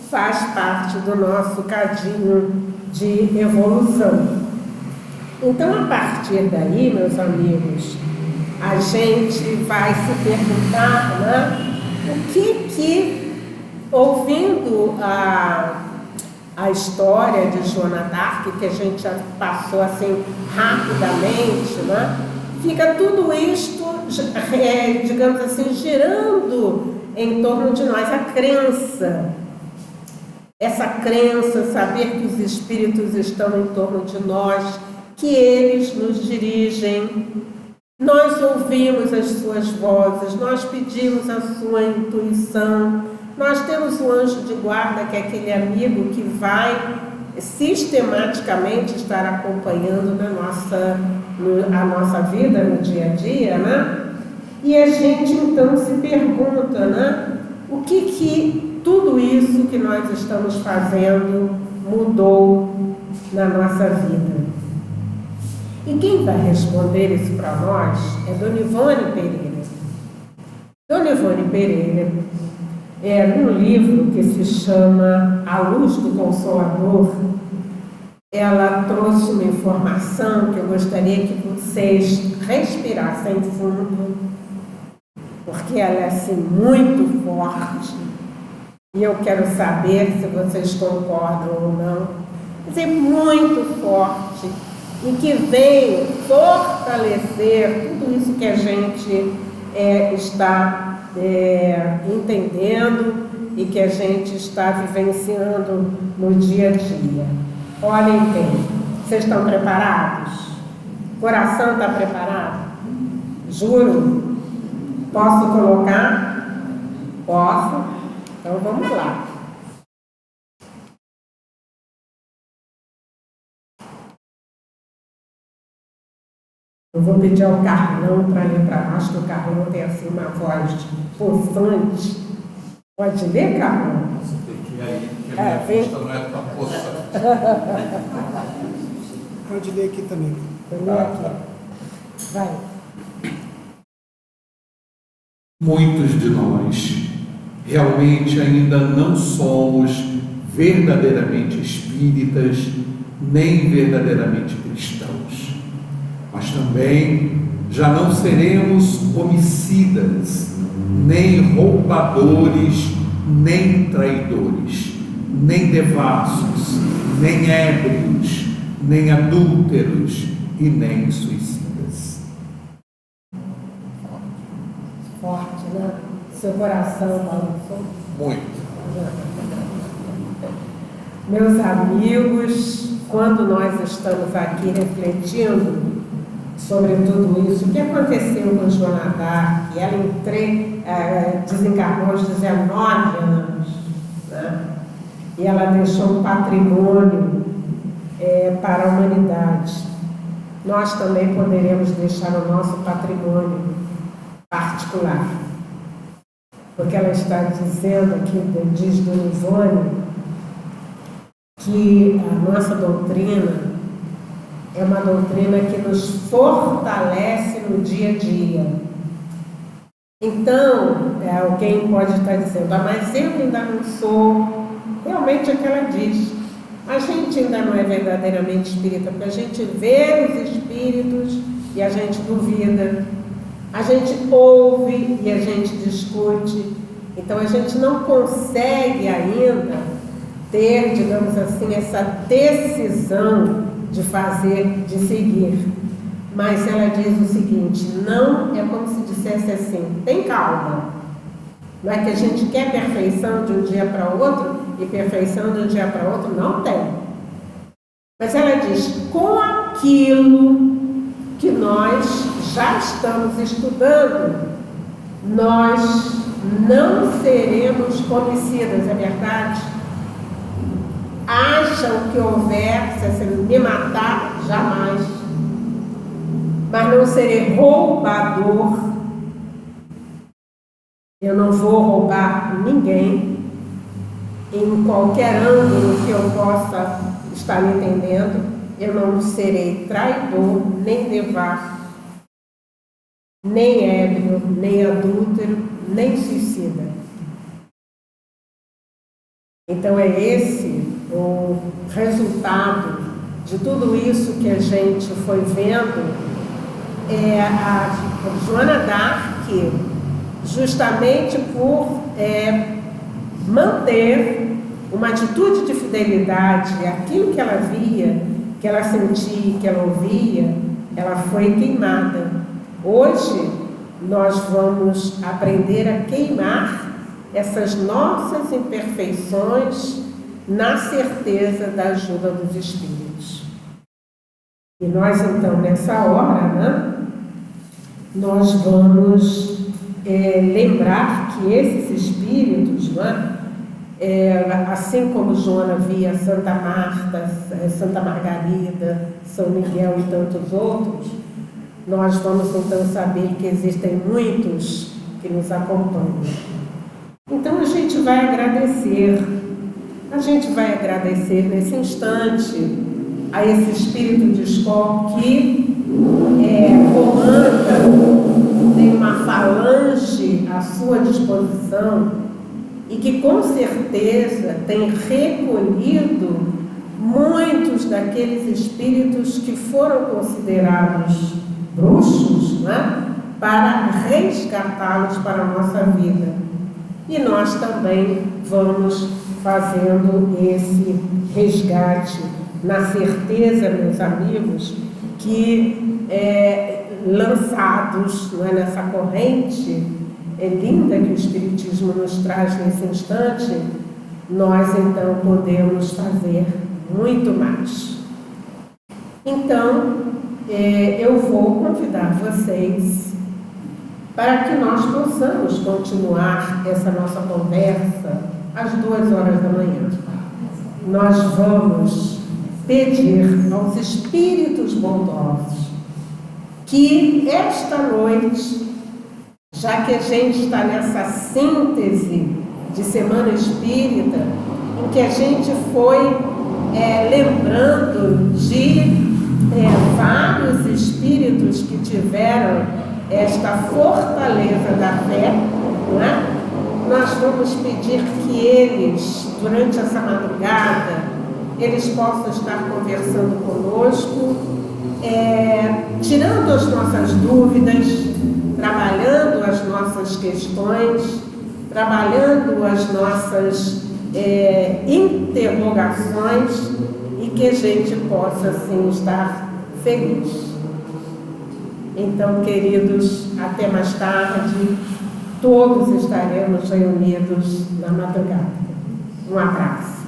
faz parte do nosso cadinho de evolução. Então, a partir daí, meus amigos, a gente vai se perguntar, né, o que ouvindo a história de Joana d'Arc, que a gente já passou assim rapidamente, né, fica tudo isto, digamos assim, girando em torno de nós, a crença. Essa crença, saber que os espíritos estão em torno de nós, que eles nos dirigem, nós ouvimos as suas vozes, nós pedimos a sua intuição, nós temos o anjo de guarda, que é aquele amigo que vai sistematicamente estar acompanhando a nossa vida no dia a dia, né? E a gente então se pergunta, né, o que tudo isso que nós estamos fazendo mudou na nossa vida. E quem vai responder isso para nós é Dona Ivone Pereira. Dona Ivone Pereira, num livro que se chama A Luz do Consolador, ela trouxe uma informação que eu gostaria que vocês respirassem fundo, porque ela é assim muito forte. E eu quero saber se vocês concordam ou não. Mas é muito forte e que vem fortalecer tudo isso que a gente está entendendo e que a gente está vivenciando no dia a dia. Olhem bem, vocês estão preparados? O coração está preparado? Juro? Posso colocar? Posso? Então vamos lá. Eu vou pedir ao Carlão para ler para nós, que o Carlão tem assim uma voz possante. Pode ler, Carlão? Você tem que ir aí, porque a minha vista não é tão possante. Pode ler aqui também. Vai. Muitos de nós realmente ainda não somos verdadeiramente espíritas, nem verdadeiramente cristãos. Mas também já não seremos homicidas, nem roubadores, nem traidores, nem devassos, nem ébrios, nem adúlteros e nem suicidas. Forte, né? Seu coração balançou? Muito. Meus amigos, quando nós estamos aqui refletindo sobre tudo isso, o que aconteceu com Joana d'Arc? Ela desencarnou aos 19 anos, né? E ela deixou um patrimônio para a humanidade. Nós também poderemos deixar o nosso patrimônio particular. Porque ela está dizendo aqui, diz Dona Ivone, que a nossa doutrina é uma doutrina que nos fortalece no dia a dia. Então, alguém pode estar dizendo, mas eu ainda não sou. Realmente é o que ela diz. A gente ainda não é verdadeiramente espírita, porque a gente vê os espíritos e a gente duvida. A gente ouve e a gente discute. Então, a gente não consegue ainda ter, digamos assim, essa decisão de fazer, de seguir. Mas ela diz o seguinte, não é como se dissesse assim, tem calma, Não é que a gente quer perfeição de um dia para o outro, e perfeição de um dia para o outro não tem. Mas ela diz, com aquilo que nós já estamos estudando, nós não seremos homicidas, é verdade? Acham que houver, se me matar, jamais. Mas não serei roubador. Eu não vou roubar ninguém, em qualquer ângulo que eu possa estar me entendendo. Eu não serei traidor, nem devasso, nem ébrio, nem adúltero, nem suicida. Então é esse o resultado de tudo isso que a gente foi vendo. A Joana d'Arc, justamente por manter uma atitude de fidelidade àquilo que ela via, que ela sentia, que ela ouvia, ela foi queimada. Hoje nós vamos aprender a queimar essas nossas imperfeições na certeza da ajuda dos Espíritos. E nós então nessa hora, né, nós vamos lembrar que esses Espíritos, né, assim como Joana via Santa Marta, Santa Margarida, São Miguel e tantos outros, nós vamos então saber que existem muitos que nos acompanham. Então a gente vai agradecer nesse instante a esse espírito de escola que comanda, tem uma falange à sua disposição e que com certeza tem recolhido muitos daqueles espíritos que foram considerados bruxos, né, para resgatá-los para a nossa vida. E nós também vamos fazendo esse resgate na certeza, meus amigos, que lançados, não é, nessa corrente linda que o Espiritismo nos traz nesse instante, nós então podemos fazer muito mais. Então, eu vou convidar vocês para que nós possamos continuar essa nossa conversa às 2h da manhã. Nós vamos pedir aos Espíritos bondosos que esta noite, já que a gente está nessa síntese de Semana Espírita, em que a gente foi lembrando de vários espíritos que tiveram esta fortaleza da fé, não é? Nós vamos pedir que eles, durante essa madrugada, eles possam estar conversando conosco, tirando as nossas dúvidas, trabalhando as nossas questões, trabalhando as nossas interrogações, e que a gente possa, assim, estar feliz. Então, queridos, até mais tarde, todos estaremos reunidos na madrugada. Um abraço.